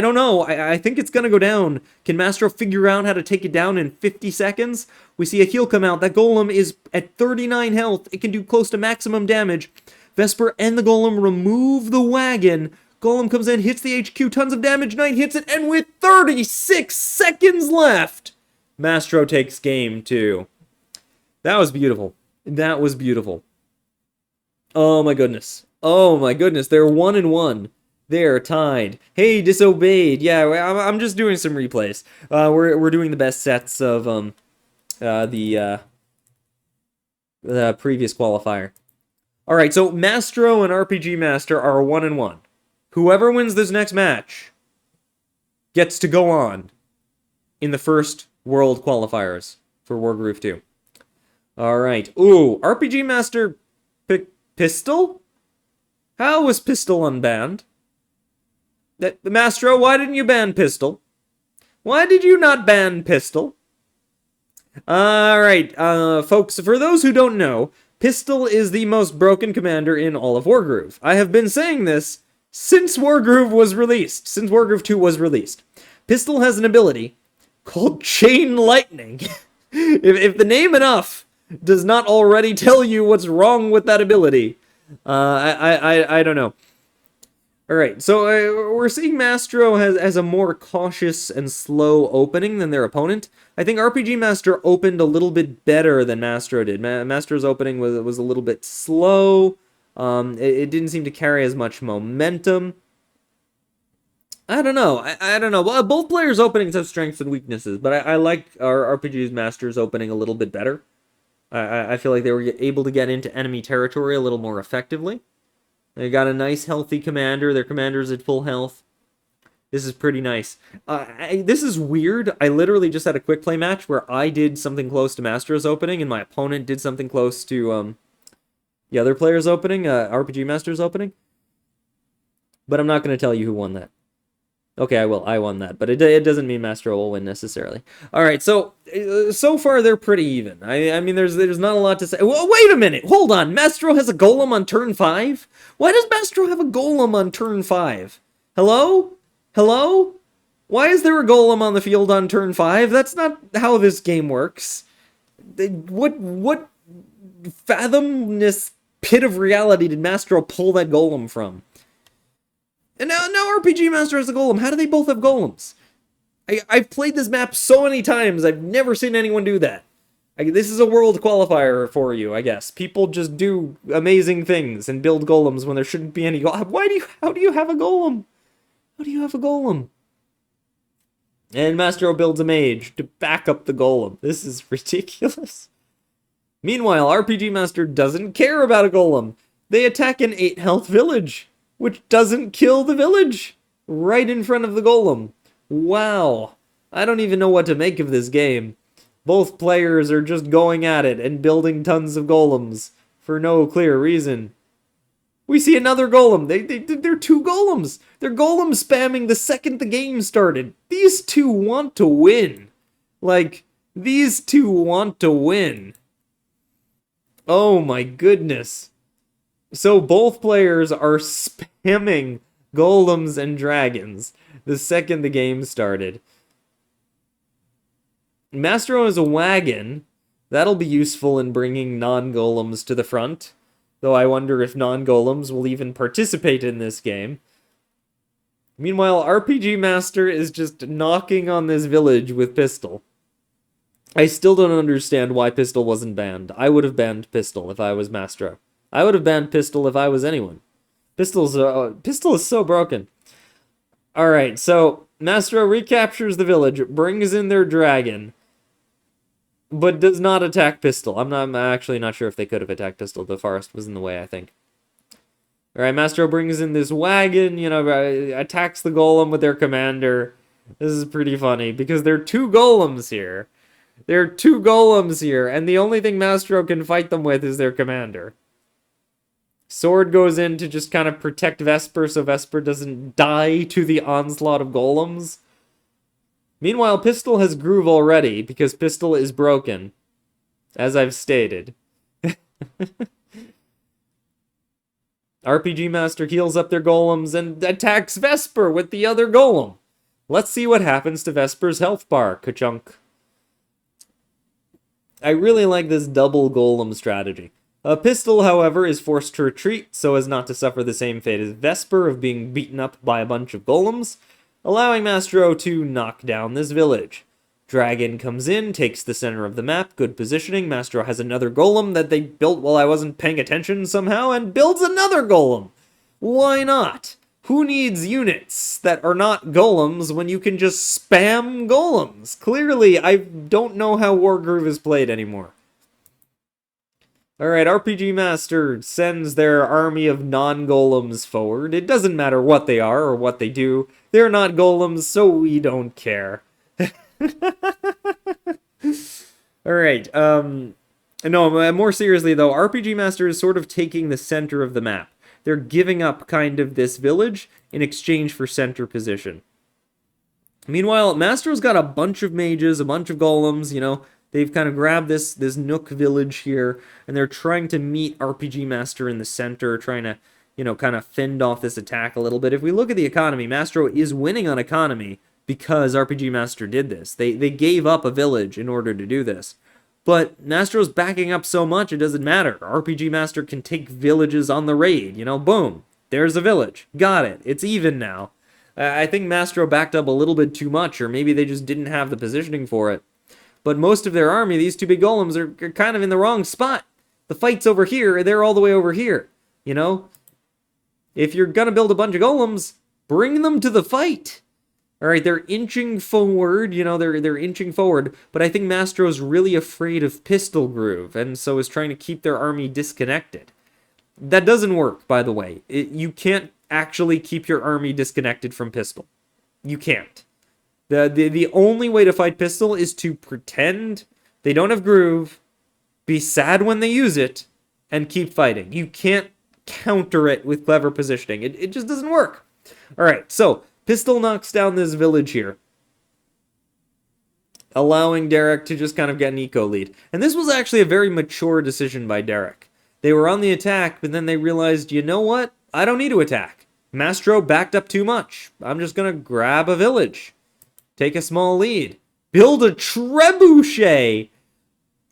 don't know. I think it's gonna go down. Can Mastro figure out how to take it down in 50 seconds? We see a heal come out. That golem is at 39 health. It can do close to maximum damage. Vesper and the golem remove the wagon. Golem comes in, hits the HQ, tons of damage. Knight hits it, and with 36 seconds left, Mastro takes game 2. That was beautiful. That was beautiful. Oh my goodness. Oh my goodness. They're 1-1. They're tied. Hey, disobeyed. Yeah, I'm just doing some replays. We're doing the best sets of the previous qualifier. All right, so Mastro and RPG Master are 1-1. Whoever wins this next match gets to go on in the first World Qualifiers for Wargroove 2. Alright. Ooh, RPG Master Pistil? How was Pistil unbanned? Mastro, why didn't you ban Pistil? Why did you not ban Pistil? Alright, folks, for those who don't know, Pistil is the most broken commander in all of Wargroove. I have been saying this since Wargroove was released, since Wargroove 2 was released. Pistil has an ability called Chain Lightning. if the name enough does not already tell you what's wrong with that ability, I don't know. All right, so we're seeing Mastro has a more cautious and slow opening than their opponent. I think RPG Master opened a little bit better than Mastro did. Mastro's opening was a little bit slow. It didn't seem to carry as much momentum. I don't know. I don't know. Well, both players' openings have strengths and weaknesses, but I like our RPG Master's opening a little bit better. I feel like they were able to get into enemy territory a little more effectively. They got a nice, healthy commander. Their commander's at full health. This is pretty nice. This is weird. I literally just had a quick play match where I did something close to Mastro's opening, and my opponent did something close to the other player's opening, RPG Master's opening. But I'm not going to tell you who won that. Okay, I will. I won that, but it doesn't mean Mastro will win necessarily. All right, so far they're pretty even. I mean, there's not a lot to say. Well, wait a minute, hold on. Mastro has a golem on turn 5. Why does Mastro have a golem on turn 5? Hello, hello. Why is there a golem on the field on turn 5? That's not how this game works. What fathomless pit of reality did Mastro pull that golem from? And now RPG Master has a golem. How do they both have golems? I've played this map so many times. I've never seen anyone do that. This is a world qualifier for you, I guess. People just do amazing things and build golems when there shouldn't be any how do you have a golem? How do you have a golem? And Mastro builds a mage to back up the golem. This is ridiculous. Meanwhile, RPG Master doesn't care about a golem. They attack an 8 health village, which doesn't kill the village right in front of the golem. Wow. I don't even know what to make of this game. Both players are just going at it and building tons of golems for no clear reason. We see another golem. They're 2 golems. They're golem spamming the second the game started. These 2 want to win. Like, these 2 want to win. Oh my goodness. So both players are spamming golems and dragons the second the game started. Mastro is a wagon. That'll be useful in bringing non-golems to the front. Though I wonder if non-golems will even participate in this game. Meanwhile, RPG Master is just knocking on this village with Pistol. I still don't understand why Pistol wasn't banned. I would have banned Pistol if I was Mastro. I would have banned Pistol if I was anyone. Pistol is so broken. Alright, so Mastro recaptures the village, brings in their dragon, but does not attack Pistol. I'm actually not sure if they could have attacked Pistol. The forest was in the way, I think. Alright, Mastro brings in this wagon, attacks the golem with their commander. This is pretty funny, because there are 2 golems here. There are 2 golems here, and the only thing Mastro can fight them with is their commander. Sword goes in to just kind of protect Vesper so Vesper doesn't die to the onslaught of golems. Meanwhile, Pistol has Groove already, because Pistol is broken, as I've stated. RPG Master heals up their golems and attacks Vesper with the other golem. Let's see what happens to Vesper's health bar, ka-chunk. I really like this double golem strategy. Pistol, however, is forced to retreat so as not to suffer the same fate as Vesper of being beaten up by a bunch of golems, allowing Mastro to knock down this village. Dragon comes in, takes the center of the map, good positioning. Mastro has another golem that they built while I wasn't paying attention somehow, and builds another golem. Why not? Who needs units that are not golems when you can just spam golems? Clearly, I don't know how Wargroove is played anymore. Alright, RPG Master sends their army of non-golems forward. It doesn't matter what they are or what they do. They're not golems, so we don't care. Alright, no, more seriously though, RPG Master is sort of taking the center of the map. They're giving up kind of this village in exchange for center position. Meanwhile, Mastro's got a bunch of mages, a bunch of golems, they've kind of grabbed this Nook village here, and they're trying to meet RPG Master in the center, trying to, kind of fend off this attack a little bit. If we look at the economy, Mastro is winning on economy because RPG Master did this. They gave up a village in order to do this. But Mastro's backing up so much, it doesn't matter. RPG Master can take villages on the raid, boom. there's a village. Got it. It's even now. I think Mastro backed up a little bit too much, or maybe they just didn't have the positioning for it. But most of their army, these two big golems, are kind of in the wrong spot. The fight's over here, they're all the way over here. You know? If you're gonna build a bunch of golems, bring them to the fight. Alright, they're inching forward, you know, they're inching forward, but I think Mastro's really afraid of Pistol Groove, and so is trying to keep their army disconnected. That doesn't work, by the way. You can't actually keep your army disconnected from Pistol. You can't. The only way to fight Pistol is to pretend they don't have Groove, be sad when they use it, and keep fighting. You can't counter it with clever positioning. It just doesn't work. Alright, so Pistol knocks down this village here, allowing Derek to just kind of get an eco lead. And this was actually a very mature decision by Derek. They were on the attack, but then they realized, you know what? I don't need to attack. Mastro backed up too much. I'm just going to grab a village. Take a small lead. Build a trebuchet!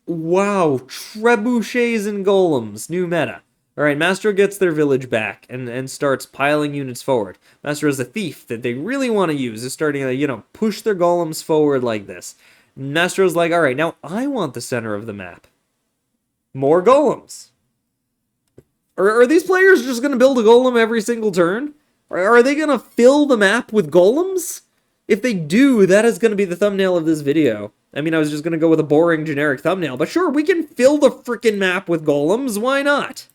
Wow, trebuchets and golems. New meta. Alright, Mastro gets their village back and starts piling units forward. Mastro is a thief that they really want to use. Is starting to, you know, push their golems forward like this. Mastro's like, alright, now I want the center of the map. More golems. Are these players just going to build a golem every single turn? Or are they going to fill the map with golems? If they do, that is going to be the thumbnail of this video. I mean, I was just going to go with a boring generic thumbnail, but sure, we can fill the frickin' map with golems. Why not?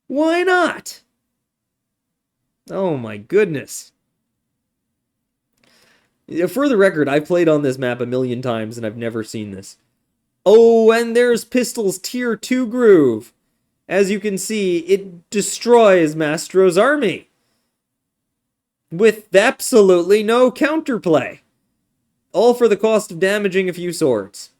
Why not? Oh my goodness. For the record, I've played on this map a million times and I've never seen this. Oh, and there's Pistol's Tier 2 Groove. As you can see, it destroys Mastro's army. With absolutely no counterplay. All for the cost of damaging a few swords.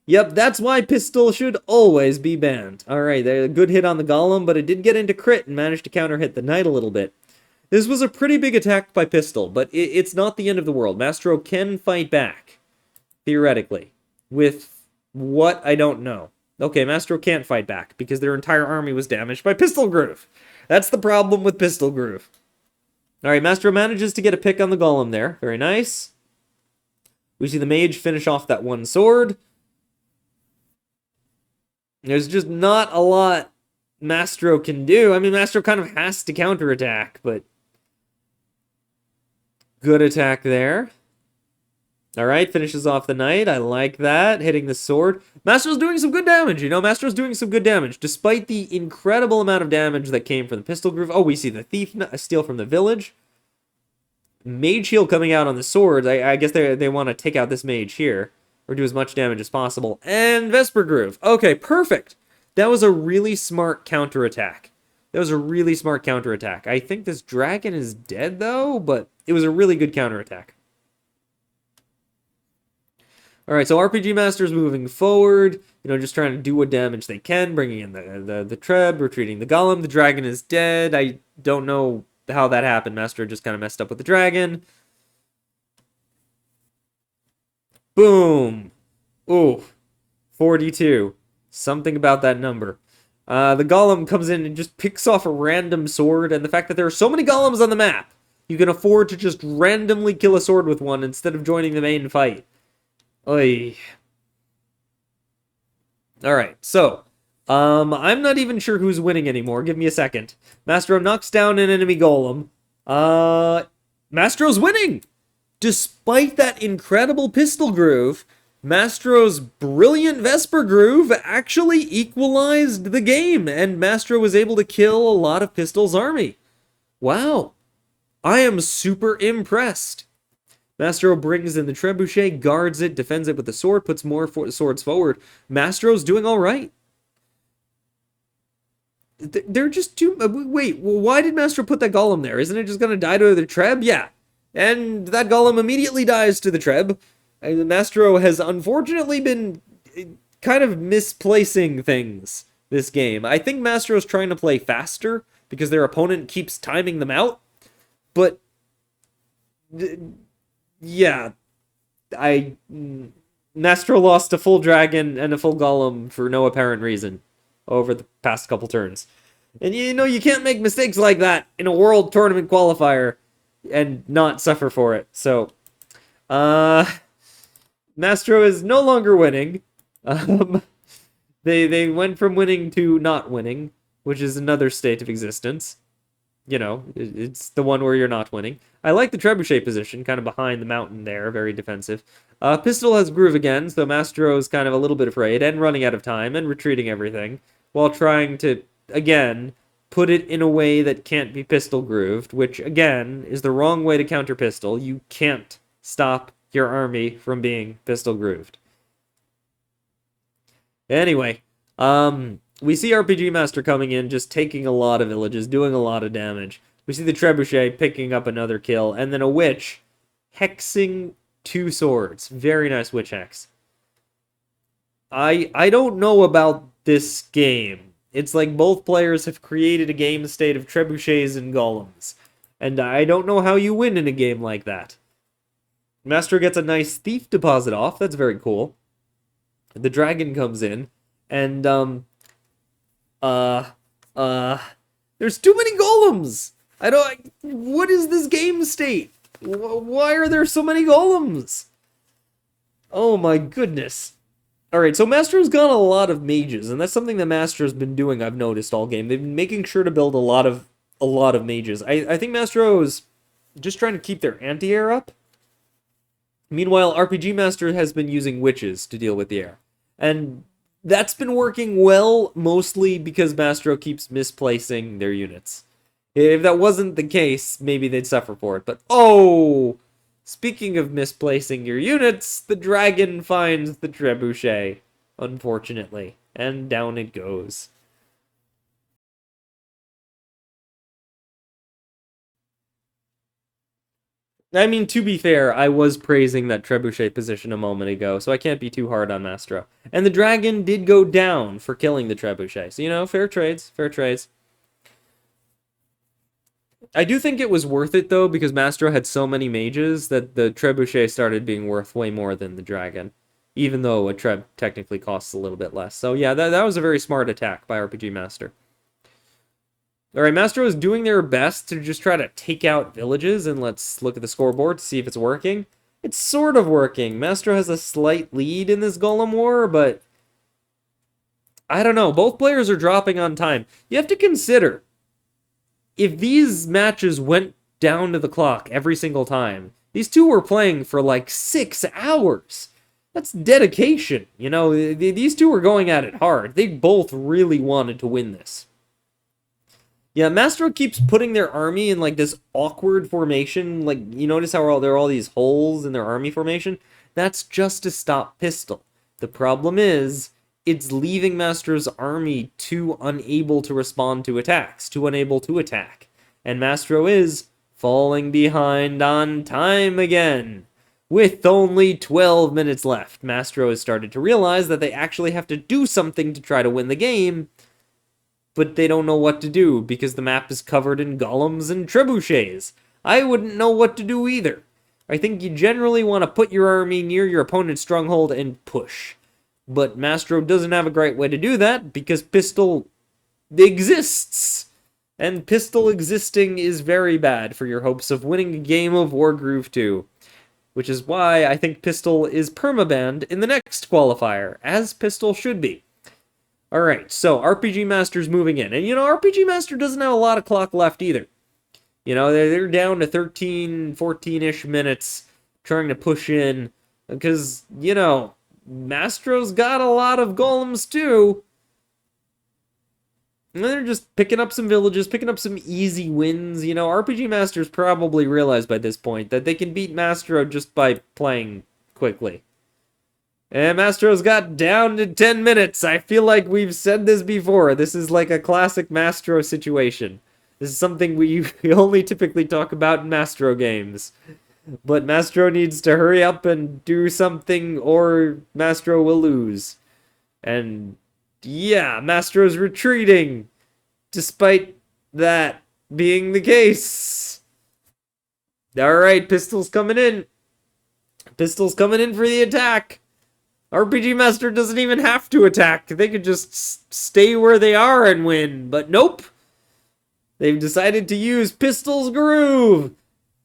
Yep, that's why Pistol should always be banned. Alright, a good hit on the golem, but it did get into crit and managed to counter hit the knight a little bit. This was a pretty big attack by Pistol, but it's not the end of the world. Mastro can fight back, theoretically, with what I don't know. Okay, Mastro can't fight back, because their entire army was damaged by Pistol Groove. That's the problem with Pistol Groove. Alright, Mastro manages to get a pick on the golem there. Very nice. We see the mage finish off that one sword. There's just not a lot Mastro can do. I mean, Mastro kind of has to counterattack, but good attack there. Alright, finishes off the knight. I like that. Hitting the sword. Mastro's doing some good damage, you know? Mastro's doing some good damage, despite the incredible amount of damage that came from the Pistol Groove. Oh, we see the thief steal from the village. Mage heal coming out on the sword. I guess they want to take out this mage here, or do as much damage as possible. And Vesper Groove. Okay, perfect. That was a really smart counterattack. That was a really smart counterattack. I think this dragon is dead, though, but it was a really good counterattack. Alright, so RPG Master's moving forward, you know, just trying to do what damage they can, bringing in the Treb, retreating the Golem. The dragon is dead. I don't know how that happened. Master just kind of messed up with the dragon. Boom! Ooh, 42. Something about that number. The Golem comes in and just picks off a random sword, and the fact that there are so many Golems on the map, you can afford to just randomly kill a sword with one instead of joining the main fight. Oy. Alright, so, I'm not even sure who's winning anymore. Give me a second. Mastro knocks down an enemy golem. Mastro's winning! Despite that incredible Pistol Groove, Mastro's brilliant Vesper Groove actually equalized the game, and Mastro was able to kill a lot of Pistol's army. Wow. I am super impressed. Mastro brings in the trebuchet, guards it, defends it with the sword, puts more swords forward. Mastro's doing all right. They're just too... Wait, why did Mastro put that golem there? Isn't it just going to die to the treb? Yeah. And that golem immediately dies to the treb. Mastro has unfortunately been kind of misplacing things this game. I think Mastro's trying to play faster because their opponent keeps timing them out. But... yeah, Mastro lost a full dragon and a full golem for no apparent reason over the past couple turns. And you know, you can't make mistakes like that in a world tournament qualifier and not suffer for it. So, Mastro is no longer winning. Um, they went from winning to not winning, which is another state of existence. You know, it's the one where you're not winning. I like the trebuchet position, kind of behind the mountain there, very defensive. Pistol has groove again, so Mastro's kind of a little bit afraid and running out of time and retreating everything while trying to, again, put it in a way that can't be pistol grooved, which, again, is the wrong way to counter pistol. You can't stop your army from being pistol grooved. Anyway, we see RPG Master coming in, just taking a lot of villages, doing a lot of damage. We see the Trebuchet picking up another kill, and then a Witch hexing 2 swords. Very nice Witch hex. I don't know about this game. It's like both players have created a game state of Trebuchets and Golems. And I don't know how you win in a game like that. Master gets a nice Thief deposit off. That's very cool. The dragon comes in, and, there's too many golems! What is this game state? Why are there so many golems? Oh my goodness. Alright, so Mastro's got a lot of mages, and that's something that Mastro's been doing, I've noticed all game. They've been making sure to build a lot of mages. I think Mastro's just trying to keep their anti-air up. Meanwhile, RPG Master has been using witches to deal with the air. And that's been working well, mostly because Mastro keeps misplacing their units. If that wasn't the case, maybe they'd suffer for it. But, oh! Speaking of misplacing your units, the dragon finds the trebuchet, unfortunately. And down it goes. I mean, to be fair, I was praising that trebuchet position a moment ago, so I can't be too hard on Mastro. And the dragon did go down for killing the trebuchet, so, you know, fair trades, fair trades. I do think it was worth it, though, because Mastro had so many mages that the trebuchet started being worth way more than the dragon, even though a treb technically costs a little bit less. So, yeah, that was a very smart attack by RPG Master. Alright, Mastro is doing their best to just try to take out villages, and let's look at the scoreboard to see if it's working. It's sort of working. Mastro has a slight lead in this Golem War, but I don't know. Both players are dropping on time. You have to consider, if these matches went down to the clock every single time, these two were playing for like 6 hours. That's dedication. You know, these two were going at it hard. They both really wanted to win this. Yeah, Mastro keeps putting their army in, like, this awkward formation. Like, you notice how there are all these holes in their army formation? That's just to stop Pistol. The problem is, it's leaving Mastro's army too unable to respond to attacks, too unable to attack. And Mastro is falling behind on time again. With only 12 minutes left, Mastro has started to realize that they actually have to do something to try to win the game, but they don't know what to do because the map is covered in golems and trebuchets. I wouldn't know what to do either. I think you generally want to put your army near your opponent's stronghold and push. But Mastro doesn't have a great way to do that because Pistol exists. And Pistol existing is very bad for your hopes of winning a game of Wargroove 2. Which is why I think Pistol is permabanned in the next qualifier, as Pistol should be. Alright, so RPG Master's moving in. And, you know, RPG Master doesn't have a lot of clock left either. You know, they're down to 13, 14-ish minutes trying to push in. Because, you know, Mastro's got a lot of golems too. And they're just picking up some villages, picking up some easy wins. You know, RPG Master's probably realized by this point that they can beat Mastro just by playing quickly. And Mastro's got down to 10 minutes. I feel like we've said this before. This is like a classic Mastro situation. This is something we only typically talk about in Mastro games. But Mastro needs to hurry up and do something or Mastro will lose. And yeah, Mastro's retreating. Despite that being the case. Alright, Pistol's coming in. Pistol's coming in for the attack. RPG Master doesn't even have to attack. They could just stay where they are and win. But nope. They've decided to use Pistil's Groove,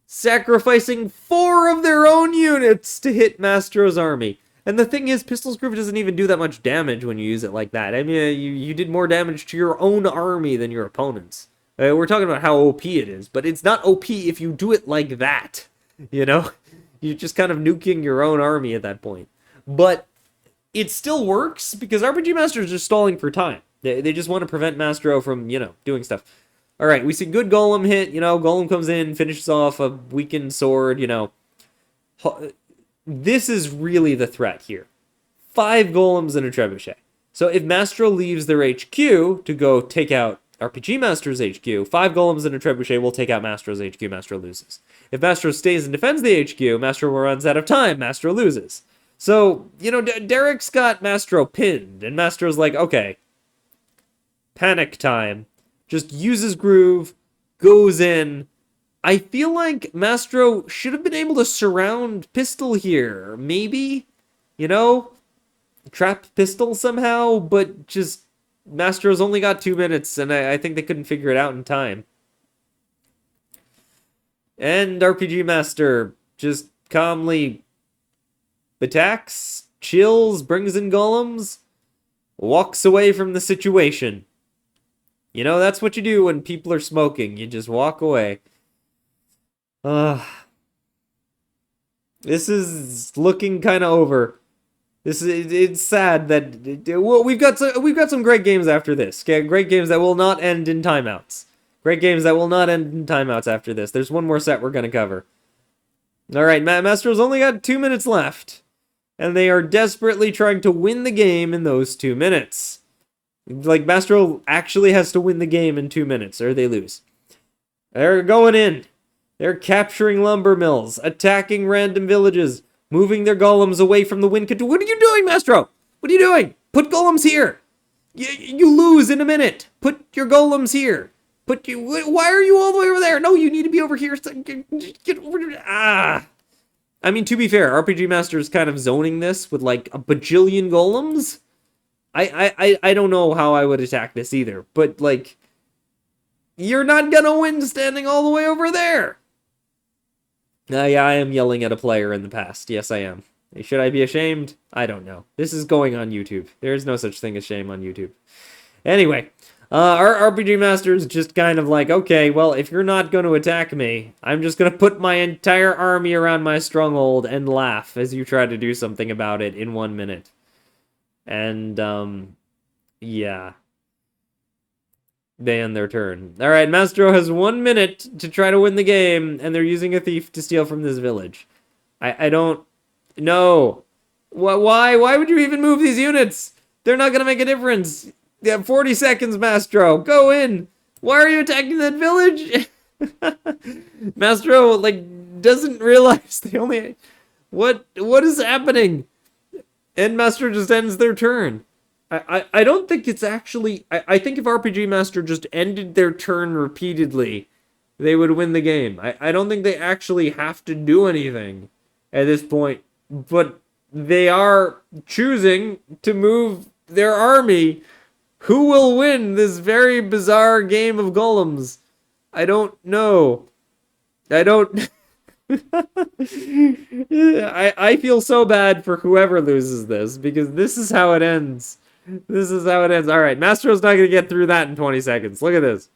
sacrificing 4 of their own units to hit Mastro's army. And the thing is, Pistil's Groove doesn't even do that much damage when you use it like that. I mean, you did more damage to your own army than your opponent's. We're talking about how OP it is, but it's not OP if you do it like that. You know? You're just kind of nuking your own army at that point. But it still works because RPG Master is just stalling for time. They just want to prevent Mastro from, doing stuff. All right, we see good Golem hit. Golem comes in, finishes off a weakened sword, This is really the threat here. 5 Golems and a Trebuchet. So if Mastro leaves their HQ to go take out RPG Master's HQ, 5 Golems and a Trebuchet will take out Mastro's HQ, Mastro loses. If Mastro stays and defends the HQ, Mastro runs out of time, Mastro loses. So, Derek's got Mastro pinned, and Mastro's like, okay, panic time. Just uses Groove, goes in. I feel like Mastro should have been able to surround Pistil here. Maybe? Trap Pistil somehow, but just Mastro's only got 2 minutes, and I think they couldn't figure it out in time. And RPG Master just calmly attacks, chills, brings in golems, walks away from the situation. That's what you do when people are smoking. You just walk away. This is looking kind of over. It's sad that we've got some great games after this. Okay? Great games that will not end in timeouts. Great games that will not end in timeouts after this. There's one more set we're going to cover. All right, Mastro's only got 2 minutes left, and they are desperately trying to win the game in those 2 minutes. Like, Mastro actually has to win the game in 2 minutes, or they lose. They're going in. They're capturing lumber mills, attacking random villages, moving their golems away from the wind control. What are you doing, Mastro? What are you doing? Put golems here. You lose in a minute. Put your golems here. Why are you all the way over there? No, you need to be over here. Get over. I mean, to be fair, RPG Master is kind of zoning this with like a bajillion golems. I don't know how I would attack this either, but like, you're not gonna win standing all the way over there. Yeah, I am yelling at a player in the past. Yes, I am. Should I be ashamed? I don't know. This is going on YouTube. There is no such thing as shame on YouTube. Anyway, our RPG Master is just kind of like, okay, well, if you're not going to attack me, I'm just going to put my entire army around my stronghold and laugh as you try to do something about it in 1 minute. And, yeah. They end their turn. All right, Mastro has 1 minute to try to win the game, and they're using a thief to steal from this village. I don't know. Why would you even move these units? They're not going to make a difference. You have 40 seconds, Mastro. Go in. Why are you attacking that village? Mastro, like, doesn't realize they only... What is happening? And Mastro just ends their turn. I don't think it's actually... I think if RPG Master just ended their turn repeatedly, they would win the game. I don't think they actually have to do anything at this point. But they are choosing to move their army. Who will win this very bizarre game of golems? I don't know. I don't... I feel so bad for whoever loses this, because this is how it ends. This is how it ends. All right, Mastro's not going to get through that in 20 seconds. Look at this.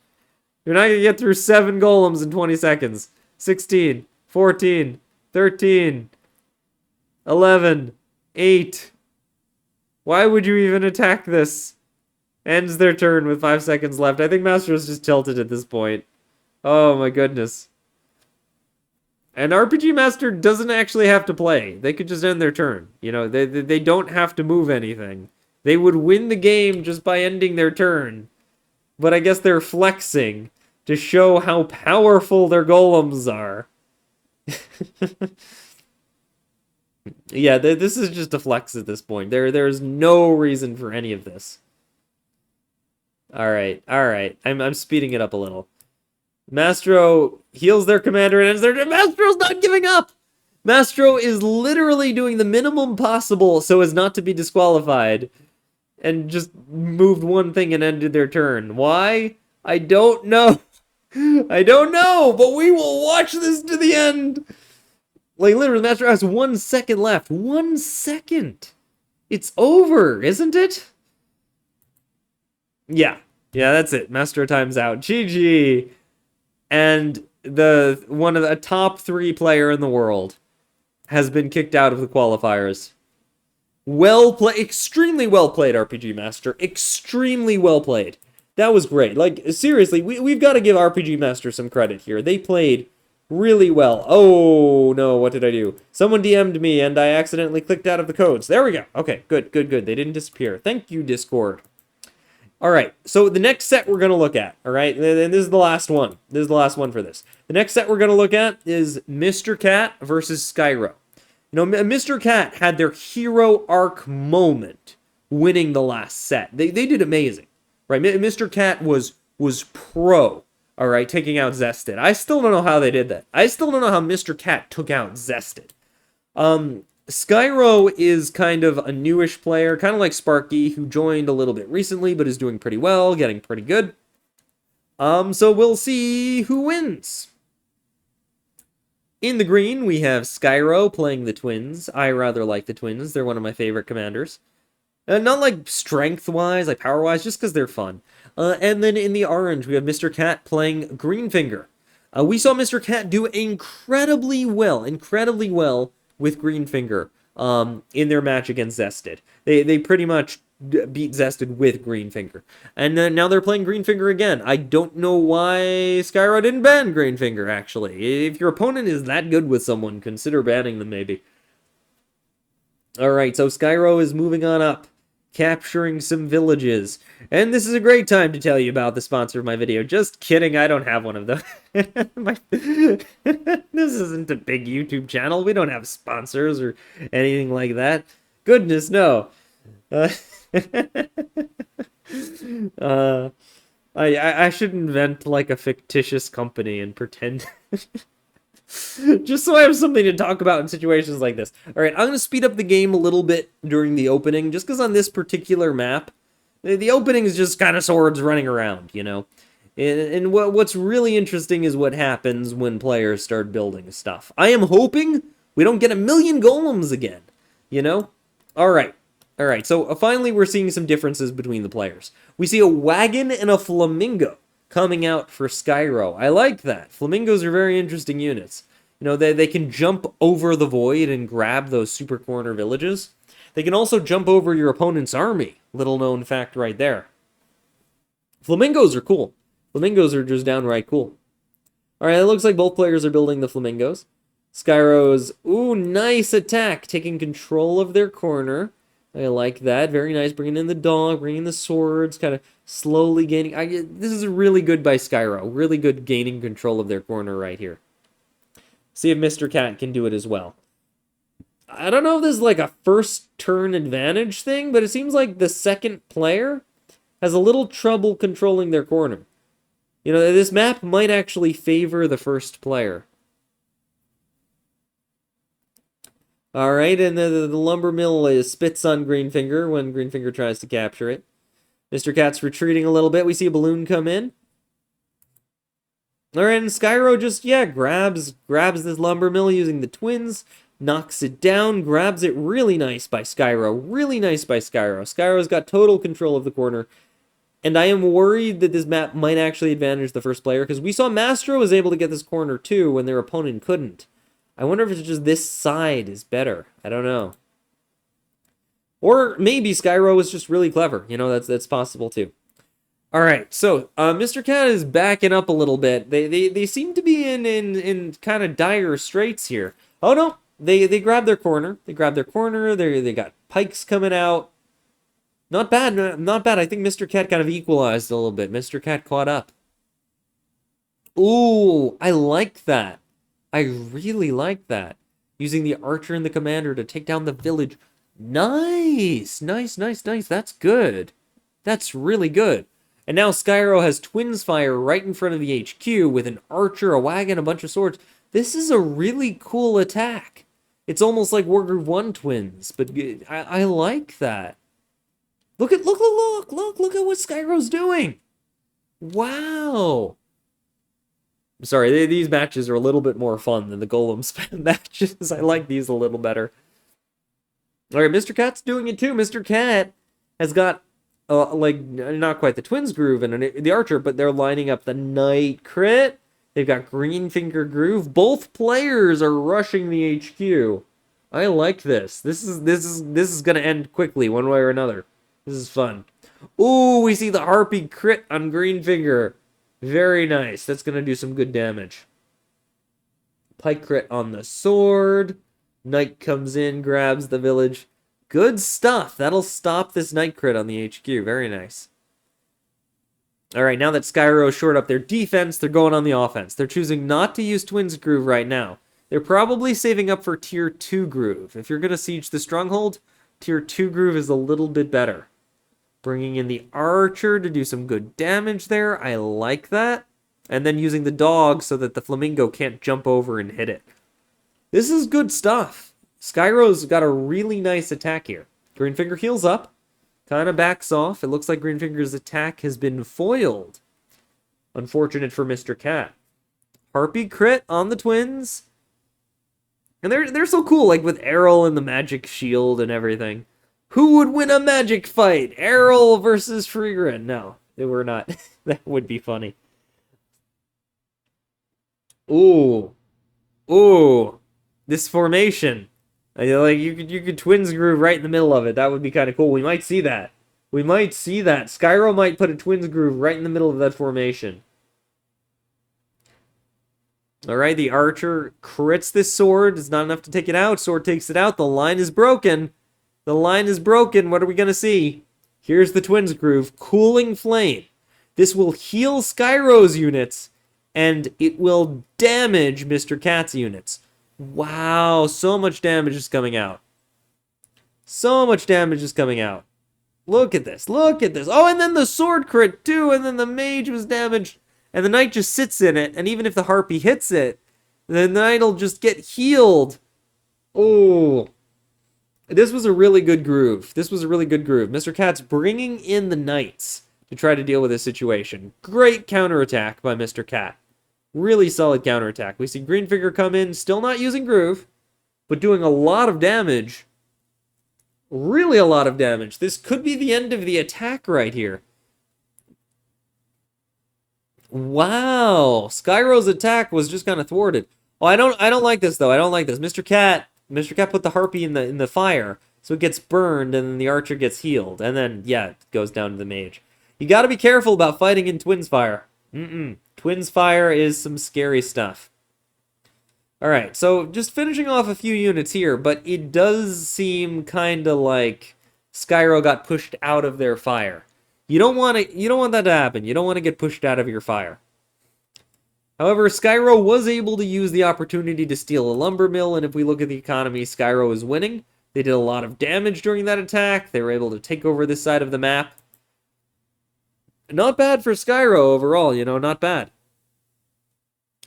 You're not going to get through 7 golems in 20 seconds. 16, 14, 13, 11, 8. Why would you even attack this? Ends their turn with 5 seconds left. I think Mastro's just tilted at this point. Oh my goodness. And RPG Master doesn't actually have to play. They could just end their turn. They don't have to move anything. They would win the game just by ending their turn. But I guess they're flexing to show how powerful their golems are. Yeah, this is just a flex at this point. There's no reason for any of this. All right. I'm speeding it up a little. Mastro heals their commander and ends their turn. Mastro's not giving up! Mastro is literally doing the minimum possible so as not to be disqualified. And just moved one thing and ended their turn. Why? I don't know. I don't know, but we will watch this to the end. Like, literally, Master has 1 second left. 1 second. It's over, isn't it? Yeah. Yeah, that's it. Master time's out. GG. And one of the top 3 player in the world has been kicked out of the qualifiers. Well played. Extremely well played, RPG Master. Extremely well played. That was great. Like, seriously, we've got to give RPG Master some credit here. They played really well. Oh, no, what did I do? Someone DM'd me, and I accidentally clicked out of the codes. There we go. Okay, good, good, good. They didn't disappear. Thank you, Discord. All right, so the next set we're going to look at, all right? And this is the last one. This is the last one for this. The next set we're going to look at is Mr. Cat versus Skyro. You know, Mr. Cat had their hero arc moment winning the last set. They did amazing, right? Mr. Cat was pro, all right, taking out Zested. I still don't know how they did that. I still don't know how Mr. Cat took out Zested. Skyro is kind of a newish player, kind of like Sparky, who joined a little bit recently, but is doing pretty well, getting pretty good. So we'll see who wins. In the green, we have Skyro playing the Twins. I rather like the Twins. They're one of my favorite commanders. Not like strength-wise, like power-wise, just because they're fun. And then in the orange, we have Mr. Cat playing Greenfinger. We saw Mr. Cat do incredibly well with Greenfinger in their match against Zested. They pretty much beat Zested with Greenfinger. And now they're playing Greenfinger again. I don't know why Skyro didn't ban Greenfinger, actually. If your opponent is that good with someone, consider banning them, maybe. Alright, so Skyro is moving on up, capturing some villages. And this is a great time to tell you about the sponsor of my video. Just kidding, I don't have one of those. This isn't a big YouTube channel. We don't have sponsors or anything like that. Goodness, no. I should invent like a fictitious company and pretend... Just so I have something to talk about in situations like this. Alright, I'm going to speed up the game a little bit during the opening, just because on this particular map, the opening is just kind of swords running around, you know? And what's really interesting is what happens when players start building stuff. I am hoping we don't get 1,000,000 golems again, you know? Alright, so finally we're seeing some differences between the players. We see a wagon and a flamingo coming out for Skyro. I like that. Flamingos are very interesting units. You know, they can jump over the void and grab those super corner villages. They can also jump over your opponent's army. Little known fact right there. Flamingos are cool. Flamingos are just downright cool. Alright, it looks like both players are building the flamingos. Skyro's, ooh, nice attack, taking control of their corner. I like that. Very nice. Bringing in the dog, bringing the swords, kind of slowly gaining... this is really good by Skyro. Really good gaining control of their corner right here. See if Mr. Cat can do it as well. I don't know if this is like a first turn advantage thing, but it seems like the second player has a little trouble controlling their corner. You know, this map might actually favor the first player. Alright, and the lumber mill spits on Greenfinger when Greenfinger tries to capture it. Mr. Cat's retreating a little bit. We see a balloon come in. Alright, and Skyro just, yeah, grabs this lumber mill using the twins, knocks it down, grabs it. Really nice by Skyro. Really nice by Skyro. Skyro's got total control of the corner. And I am worried that this map might actually advantage the first player, because we saw Mastro was able to get this corner too when their opponent couldn't. I wonder if it's just this side is better. I don't know. Or maybe Skyro is just really clever. You know, that's possible too. Alright, so Mr. Cat is backing up a little bit. They seem to be in kind of dire straits here. Oh no, they grab their corner. They grab their corner. They got pikes coming out. Not bad, not bad. I think Mr. Cat kind of equalized a little bit. Mr. Cat caught up. Ooh, I like that. I really like that. Using the archer and the commander to take down the village. Nice! Nice, nice, nice. That's good. That's really good. And now Skyro has Twins Fire right in front of the HQ with an archer, a wagon, a bunch of swords. This is a really cool attack. It's almost like Wargroove 1 Twins, but I like that. Look at what Skyro's doing. Wow. Sorry, these matches are a little bit more fun than the Golem spam matches. I like these a little better. All right, Mr. Cat's doing it too. Mr. Cat has got, like, not quite the Twins Groove and the Archer, but they're lining up the Knight Crit. They've got Green Finger Groove. Both players are rushing the HQ. I like this. This is gonna end quickly, one way or another. This is fun. Ooh, we see the Harpy Crit on Green Finger. Very nice. That's going to do some good damage. Pike Crit on the sword. Knight comes in, grabs the village. Good stuff. That'll stop this Knight Crit on the HQ. Very nice. All right, now that Skyro shored up their defense, they're going on the offense. They're choosing not to use Twins Groove right now. They're probably saving up for Tier 2 Groove. If you're going to siege the Stronghold, Tier 2 Groove is a little bit better. Bringing in the Archer to do some good damage there. I like that. And then using the dog so that the Flamingo can't jump over and hit it. This is good stuff. Skyro's got a really nice attack here. Greenfinger heals up. Kind of backs off. It looks like Greenfinger's attack has been foiled. Unfortunate for Mr. Cat. Harpy Crit on the Twins. And they're so cool, like with Errol and the magic shield and everything. Who would win a magic fight? Errol versus Freegrin. No, they were not. That would be funny. Ooh. Ooh. This formation. Like you could Twins Groove right in the middle of it. That would be kind of cool. We might see that. We might see that. Skyro might put a Twins Groove right in the middle of that formation. Alright, the Archer crits this sword. It's not enough to take it out. Sword takes it out. The line is broken. The line is broken. What are we going to see? Here's the Twins Groove. Cooling Flame. This will heal Skyro's units, and it will damage Mr. Cat's units. Wow, so much damage is coming out. So much damage is coming out. Look at this. Look at this. Oh, and then the sword crit, too, and then the mage was damaged, and the knight just sits in it, and even if the harpy hits it, the knight'll just get healed. Oh. This was a really good groove. This was a really good groove. Mr. Cat's bringing in the knights to try to deal with this situation. Great counterattack by Mr. Cat. Really solid counterattack. We see Greenfinger come in, still not using groove, but doing a lot of damage. Really a lot of damage. This could be the end of the attack right here. Wow. Skyro's attack was just kind of thwarted. Oh, I don't like this though. I don't like this. Mr. Cat put the harpy in the fire, so it gets burned, and then the Archer gets healed, and then yeah, it goes down to the mage. You got to be careful about fighting in Twins Fire. Twins Fire is some scary stuff. All right, so just finishing off a few units here, but it does seem kind of like Skyro got pushed out of their fire. You don't want that to happen. You don't want to get pushed out of your fire. However, Skyro was able to use the opportunity to steal a lumber mill, and if we look at the economy, Skyro is winning. They did a lot of damage during that attack. They were able to take over this side of the map. Not bad for Skyro overall, you know, not bad.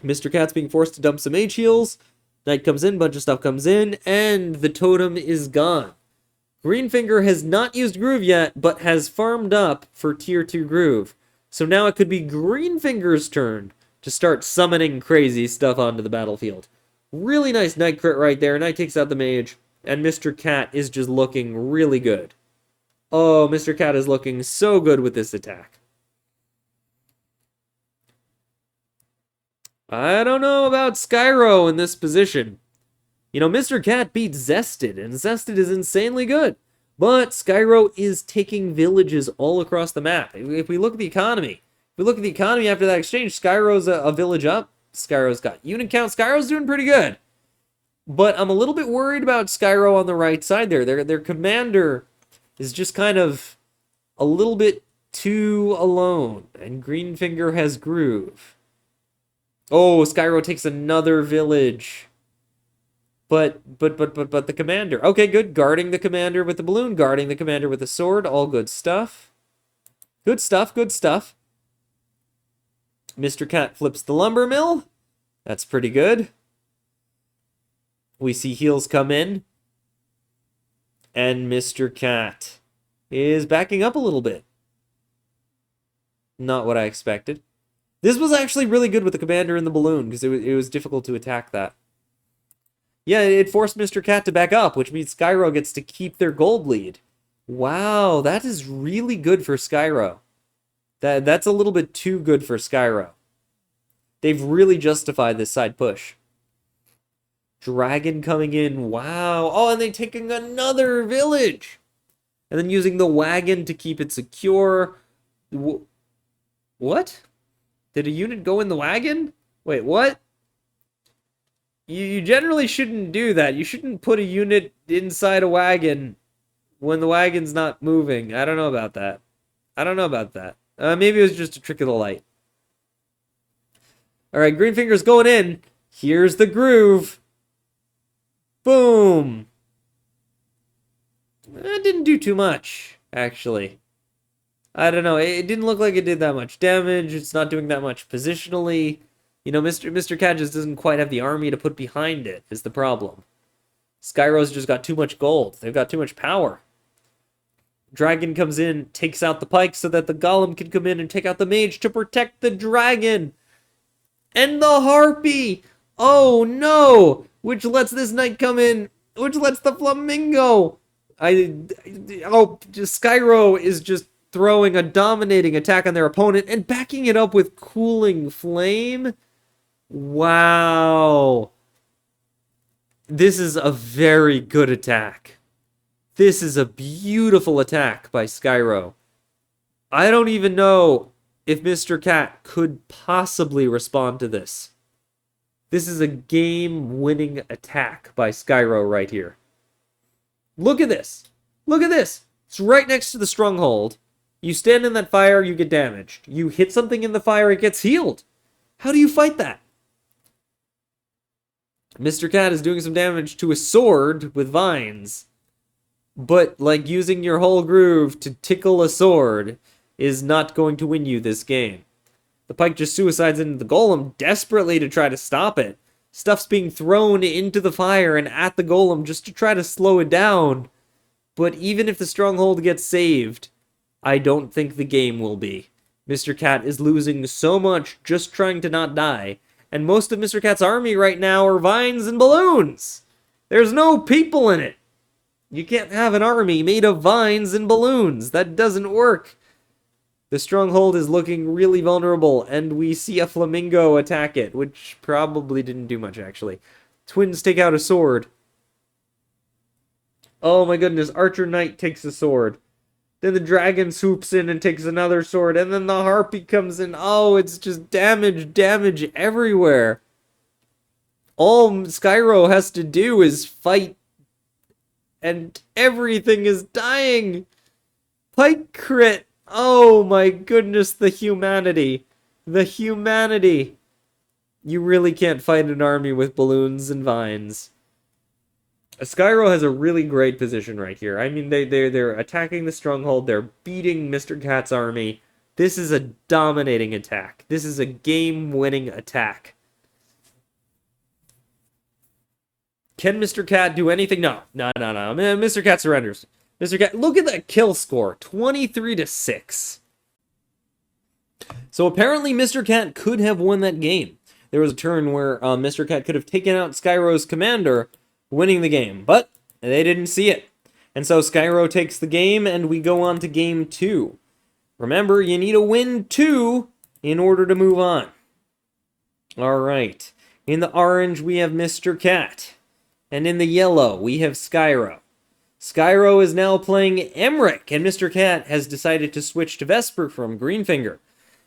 Mr. Cat's being forced to dump some mage heals. Knight comes in, bunch of stuff comes in, and the totem is gone. Greenfinger has not used Groove yet, but has farmed up for Tier 2 Groove. So now it could be Greenfinger's turn to start summoning crazy stuff onto the battlefield. Really nice Knight crit right there. Knight takes out the mage, and Mr. Cat is just looking really good. Oh, Mr. Cat is looking so good with this attack. I don't know about Skyro in this position. You know, Mr. Cat beat Zested, and Zested is insanely good. But Skyro is taking villages all across the map. If we look at the economy, after that exchange, Skyro's a village up. Skyro's got unit count. Skyro's doing pretty good. But I'm a little bit worried about Skyro on the right side there. Their commander is just kind of a little bit too alone. And Greenfinger has Groove. Oh, Skyro takes another village. But the commander. Okay, good. Guarding the commander with the balloon. Guarding the commander with the sword. All good stuff. Good stuff, good stuff. Mr. Cat flips the lumber mill. That's pretty good. We see heals come in. And Mr. Cat is backing up a little bit. Not what I expected. This was actually really good with the commander and the balloon, because it was difficult to attack that. Yeah, it forced Mr. Cat to back up, which means Skyro gets to keep their gold lead. Wow, that is really good for Skyro. That's a little bit too good for Skyro. They've really justified this side push. Dragon coming in, wow. Oh, and they're taking another village. And then using the wagon to keep it secure. What? Did a unit go in the wagon? Wait, what? You generally shouldn't do that. You shouldn't put a unit inside a wagon when the wagon's not moving. I don't know about that. I don't know about that. Maybe it was just a trick of the light. Alright, Greenfinger's going in. Here's the groove. Boom. That didn't do too much, actually. I don't know. It didn't look like it did that much damage. It's not doing that much positionally. You know, Mr. Cat just doesn't quite have the army to put behind it, is the problem. Skyro's just got too much gold. They've got too much power. Dragon comes in, takes out the pike so that the golem can come in and take out the mage to protect the dragon. And the harpy! Oh no! Which lets this knight come in, which lets the flamingo! Skyro is just throwing a dominating attack on their opponent and backing it up with cooling flame. Wow. This is a very good attack. This is a beautiful attack by Skyro. I don't even know if Mr. Cat could possibly respond to this. This is a game-winning attack by Skyro right here. Look at this. Look at this. It's right next to the stronghold. You stand in that fire, you get damaged. You hit something in the fire, it gets healed. How do you fight that? Mr. Cat is doing some damage to a sword with vines. But, like, using your whole groove to tickle a sword is not going to win you this game. The pike just suicides into the golem desperately to try to stop it. Stuff's being thrown into the fire and at the golem just to try to slow it down. But even if the stronghold gets saved, I don't think the game will be. Mr. Cat is losing so much just trying to not die. And most of Mr. Cat's army right now are vines and balloons. There's no people in it. You can't have an army made of vines and balloons. That doesn't work. The stronghold is looking really vulnerable, and we see a flamingo attack it, which probably didn't do much, actually. Twins take out a sword. Oh my goodness, Archer Knight takes a sword. Then the dragon swoops in and takes another sword, and then the harpy comes in. Oh, it's just damage everywhere. All Skyro has to do is fight, and everything is dying. Pike crit. Oh my goodness, the humanity. The humanity. You really can't fight an army with balloons and vines. Skyro has a really great position right here. I mean, they're attacking the stronghold. They're beating Mr. Cat's army. This is a dominating attack. This is a game-winning attack. Can Mr. Cat do anything? No. Mr. Cat surrenders. Mr. Cat, look at that kill score. 23-6. So apparently Mr. Cat could have won that game. There was a turn where Mr. Cat could have taken out Skyro's commander, winning the game. But they didn't see it. And so Skyro takes the game, and we go on to game 2. Remember, you need a win 2 in order to move on. Alright. In the orange, we have Mr. Cat. And in the yellow, we have Skyro. Skyro is now playing Emmerich, and Mr. Cat has decided to switch to Vesper from Greenfinger.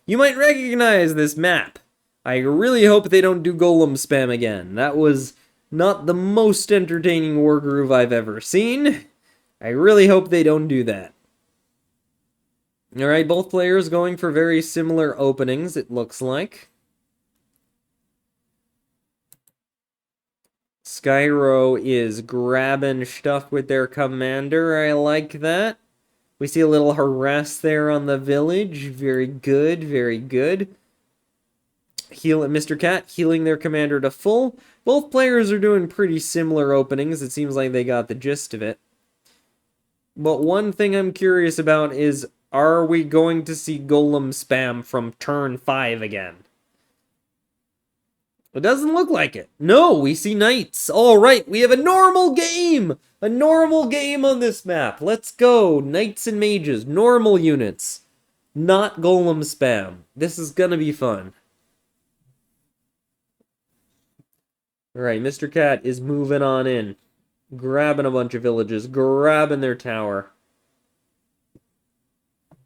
You might recognize this map. I really hope they don't do golem spam again. That was not the most entertaining Wargroove I've ever seen. I really hope they don't do that. Alright, both players going for very similar openings, it looks like. Skyro is grabbing stuff with their commander. I like that. We see a little harass there on the village. Very good, very good. Mr. Cat healing their commander to full. Both players are doing pretty similar openings. It seems like they got the gist of it. But one thing I'm curious about is, are we going to see golem spam from turn 5 again? It doesn't look like it. No, we see knights. All right, we have a normal game. A normal game on this map. Let's go. Knights and mages. Normal units. Not golem spam. This is gonna be fun. All right, Mr. Cat is moving on in. Grabbing a bunch of villages. Grabbing their tower.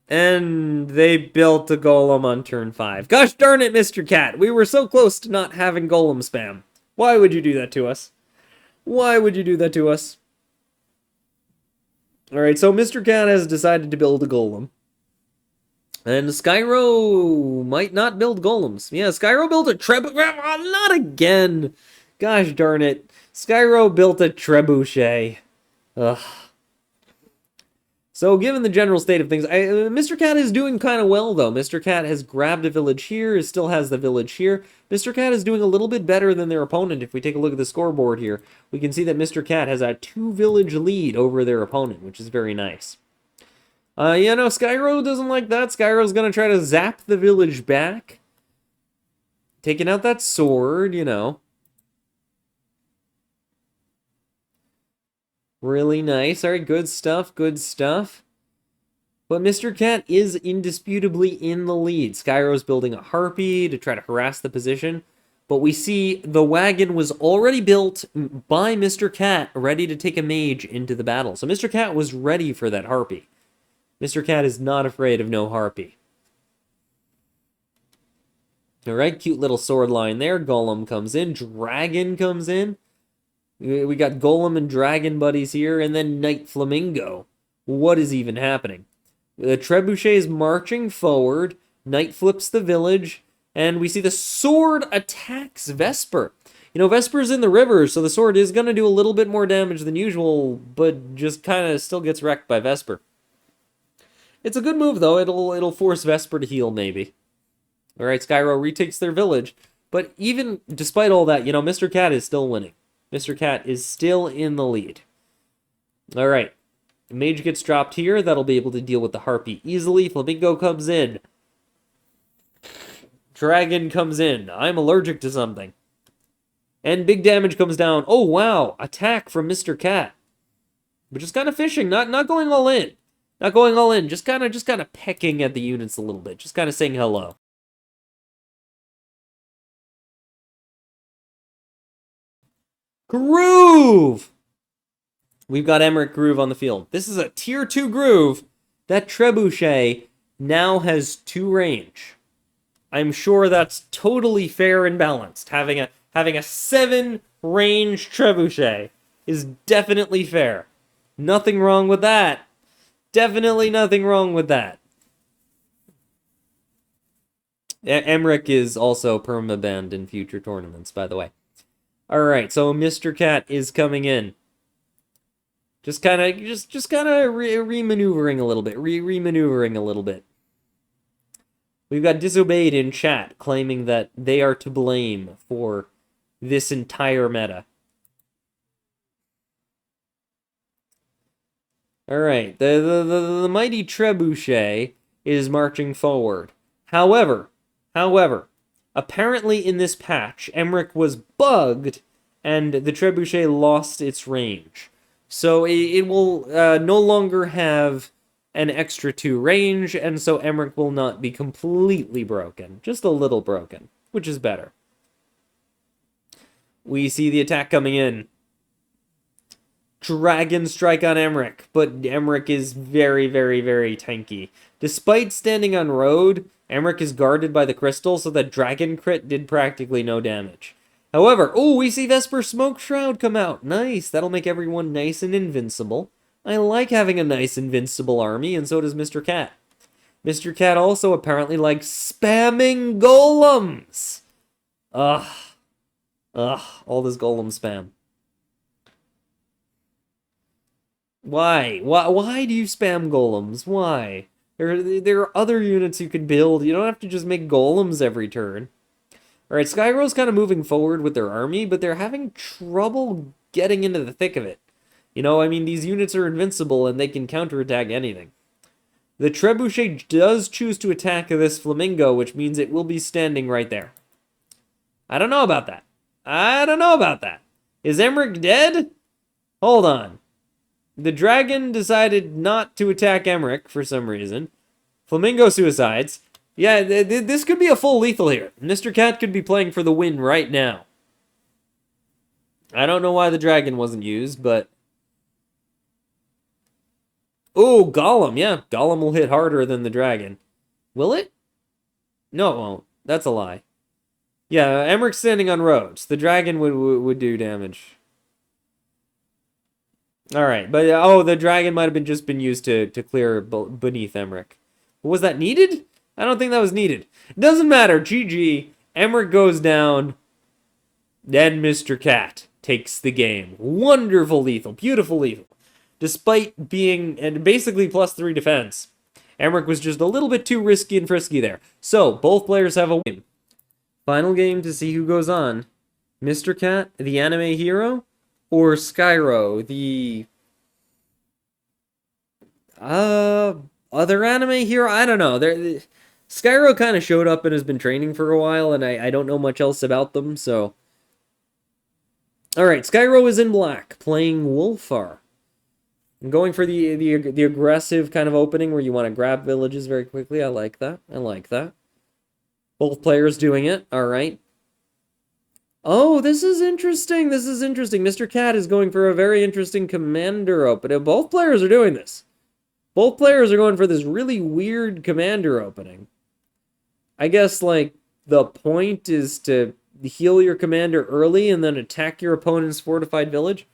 And they built a golem on turn 5. Gosh darn it, Mr. Cat. We were so close to not having golem spam. Why would you do that to us? Why would you do that to us? Alright, so Mr. Cat has decided to build a golem. And Skyro might not build golems. Yeah, Skyro built a not again. Gosh darn it. Skyro built a trebuchet. Ugh. So, given the general state of things, Mr. Cat is doing kind of well, though. Mr. Cat has grabbed a village here, still has the village here. Mr. Cat is doing a little bit better than their opponent. If we take a look at the scoreboard here, we can see that Mr. Cat has a 2-village lead over their opponent, which is very nice. Yeah, no, Skyro doesn't like that. Skyro's going to try to zap the village back. Taking out that sword, you know. Really nice. All right, good stuff, good stuff. But Mr. Cat is indisputably in the lead. Skyro's building a harpy to try to harass the position. But we see the wagon was already built by Mr. Cat, ready to take a mage into the battle. So Mr. Cat was ready for that harpy. Mr. Cat is not afraid of no harpy. All right, cute little sword line there. Golem comes in. Dragon comes in. We got Golem and Dragon buddies here, and then Knight Flamingo. What is even happening? The Trebuchet is marching forward. Knight flips the village, and we see the sword attacks Vesper. You know, Vesper's in the river, so the sword is going to do a little bit more damage than usual, but just kind of still gets wrecked by Vesper. It's a good move, though. It'll force Vesper to heal, maybe. All right, Skyro retakes their village, but even despite all that, you know, Mr. Cat is still winning. Mr. Cat is still in the lead. All right. Mage gets dropped here. That'll be able to deal with the harpy easily. Flamingo comes in. Dragon comes in. I'm allergic to something. And big damage comes down. Oh, wow. Attack from Mr. Cat. But just kind of fishing. Not going all in. Not going all in. Just kind of pecking at the units a little bit. Just kind of saying hello. Groove! We've got Emmerich Groove on the field. This is a tier 2 Groove. That Trebuchet now has 2 range. I'm sure that's totally fair and balanced. Having a 7 range Trebuchet is definitely fair. Nothing wrong with that. Definitely nothing wrong with that. Emmerich is also perma-banned in future tournaments, by the way. Alright, so Mr. Cat is coming in. Just kind of re-maneuvering a little bit. Re-maneuvering a little bit. We've got Disobeyed in chat, claiming that they are to blame for this entire meta. Alright, the mighty Trebuchet is marching forward. However, apparently in this patch, Emmerich was bugged, and the Trebuchet lost its range. So it will no longer have an extra 2 range, and so Emmerich will not be completely broken. Just a little broken, which is better. We see the attack coming in. Dragon strike on Emmerich, but Emmerich is very, very, very tanky. Despite standing on road, Emmerich is guarded by the crystal, so that Dragon crit did practically no damage. However, oh, we see Vesper Smoke Shroud come out. Nice, that'll make everyone nice and invincible. I like having a nice invincible army, and so does Mr. Cat. Mr. Cat also apparently likes spamming golems. Ugh, all this golem spam. Why? Why do you spam golems? Why? There are other units you can build. You don't have to just make golems every turn. Alright, Skyro's kind of moving forward with their army, but they're having trouble getting into the thick of it. You know, I mean, these units are invincible and they can counterattack anything. The Trebuchet does choose to attack this Flamingo, which means it will be standing right there. I don't know about that. I don't know about that. Is Emmerich dead? Hold on. The dragon decided not to attack Emmerich for some reason. Flamingo suicides. Yeah, this could be a full lethal here. Mr. Cat could be playing for the win right now. I don't know why the dragon wasn't used, but... Oh, Golem. Yeah, Golem will hit harder than the dragon. Will it? No, it won't. That's a lie. Yeah, Emmerich's standing on roads. The dragon would do damage. Alright, but the dragon might have just been used to clear beneath Emmerich. Was that needed? I don't think that was needed. Doesn't matter. GG. Emmerich goes down. Then Mr. Cat takes the game. Wonderful lethal. Beautiful lethal. Despite being basically +3 defense, Emmerich was just a little bit too risky and frisky there. So, both players have a win. Final game to see who goes on. Mr. Cat, the anime hero, or Skyro, the... other anime hero? I don't know. Skyro kind of showed up and has been training for a while, and I don't know much else about them, so... Alright, Skyro is in black, playing Wolfar. I'm going for the aggressive kind of opening where you want to grab villages very quickly. I like that. I like that. Both players doing it. Alright. Oh, this is interesting. This is interesting. Mr. Cat is going for a very interesting commander opening. Both players are doing this. Both players are going for this really weird commander opening. I guess, like, the point is to heal your commander early and then attack your opponent's fortified village.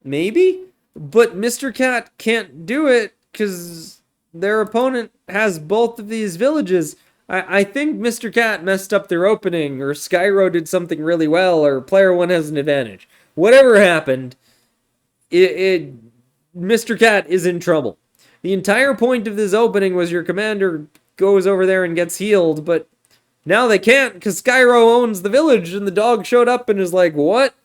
Maybe? But Mr. Cat can't do it because their opponent has both of these villages. I think Mr. Cat messed up their opening, or Skyro did something really well, or player one has an advantage. Whatever happened, Mr. Cat is in trouble. The entire point of this opening was your commander goes over there and gets healed, but now they can't because Skyro owns the village and the dog showed up and is like, what?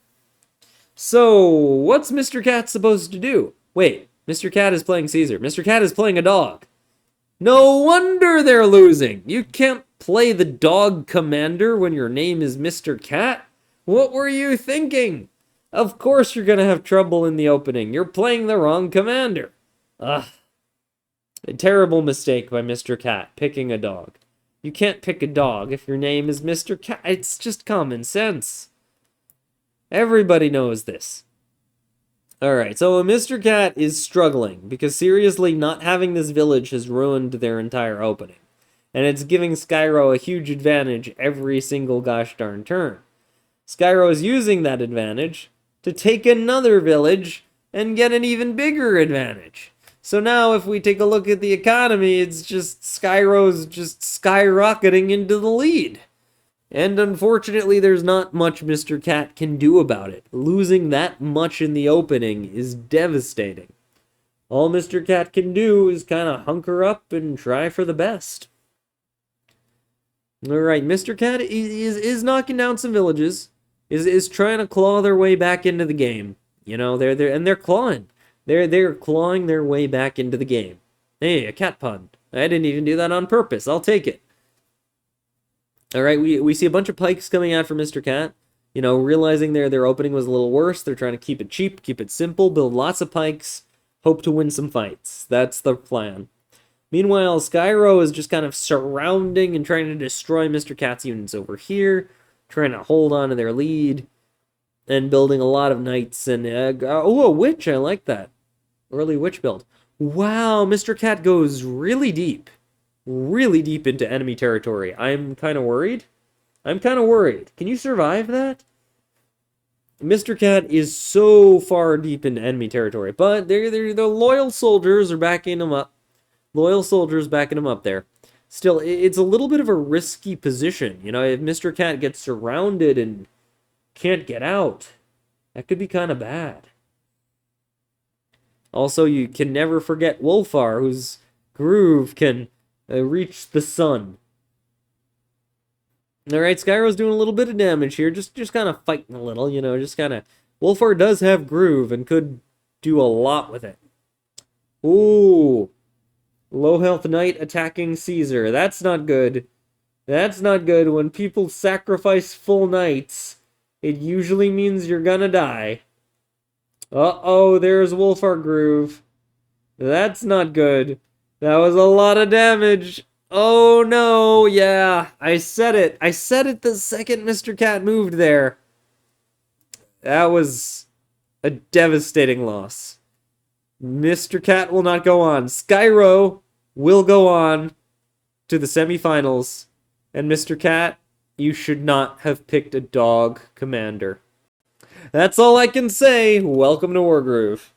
So, what's Mr. Cat supposed to do? Wait, Mr. Cat is playing Caesar. Mr. Cat is playing a dog. No wonder they're losing. You can't play the dog commander when your name is Mr. Cat. What were you thinking? Of course you're going to have trouble in the opening. You're playing the wrong commander. Ugh. A terrible mistake by Mr. Cat, picking a dog. You can't pick a dog if your name is Mr. Cat. It's just common sense. Everybody knows this. Alright, so Mr. Cat is struggling, because seriously, not having this village has ruined their entire opening. And it's giving Skyro a huge advantage every single gosh darn turn. Skyro is using that advantage to take another village and get an even bigger advantage. So now if we take a look at the economy, it's just Skyro's just skyrocketing into the lead. And unfortunately, there's not much Mr. Cat can do about it. Losing that much in the opening is devastating. All Mr. Cat can do is kind of hunker up and try for the best. Alright, Mr. Cat is knocking down some villages. Is trying to claw their way back into the game. You know, they're clawing. They're clawing their way back into the game. Hey, a cat pun. I didn't even do that on purpose. I'll take it. Alright, we see a bunch of pikes coming out for Mr. Cat. You know, realizing their opening was a little worse. They're trying to keep it cheap, keep it simple, build lots of pikes, hope to win some fights. That's the plan. Meanwhile, Skyro is just kind of surrounding and trying to destroy Mr. Cat's units over here, trying to hold on to their lead, and building a lot of knights. And oh, a witch, I like that. Early witch build. Wow, Mr. Cat goes really deep into enemy territory. I'm kind of worried. Can you survive that? Mr. Cat is so far deep into enemy territory, but the loyal soldiers are backing him up. Loyal soldiers backing him up there. Still, it's a little bit of a risky position. You know, if Mr. Cat gets surrounded and can't get out, that could be kind of bad. Also, you can never forget Wolfar, whose groove can reach the sun. Alright, Skyro's doing a little bit of damage here, just kind of fighting a little, you know, just kind of... Wolfar does have groove and could do a lot with it. Ooh. Low health knight attacking Caesar. That's not good. That's not good. When people sacrifice full knights, it usually means you're gonna die. Uh-oh, there's Wargroove. That's not good. That was a lot of damage. Oh no, yeah, I said it. I said it the second Mr. Cat moved there. That was a devastating loss. Mr. Cat will not go on. Skyro will go on to the semifinals. And Mr. Cat, you should not have picked a dog commander. That's all I can say. Welcome to Wargroove.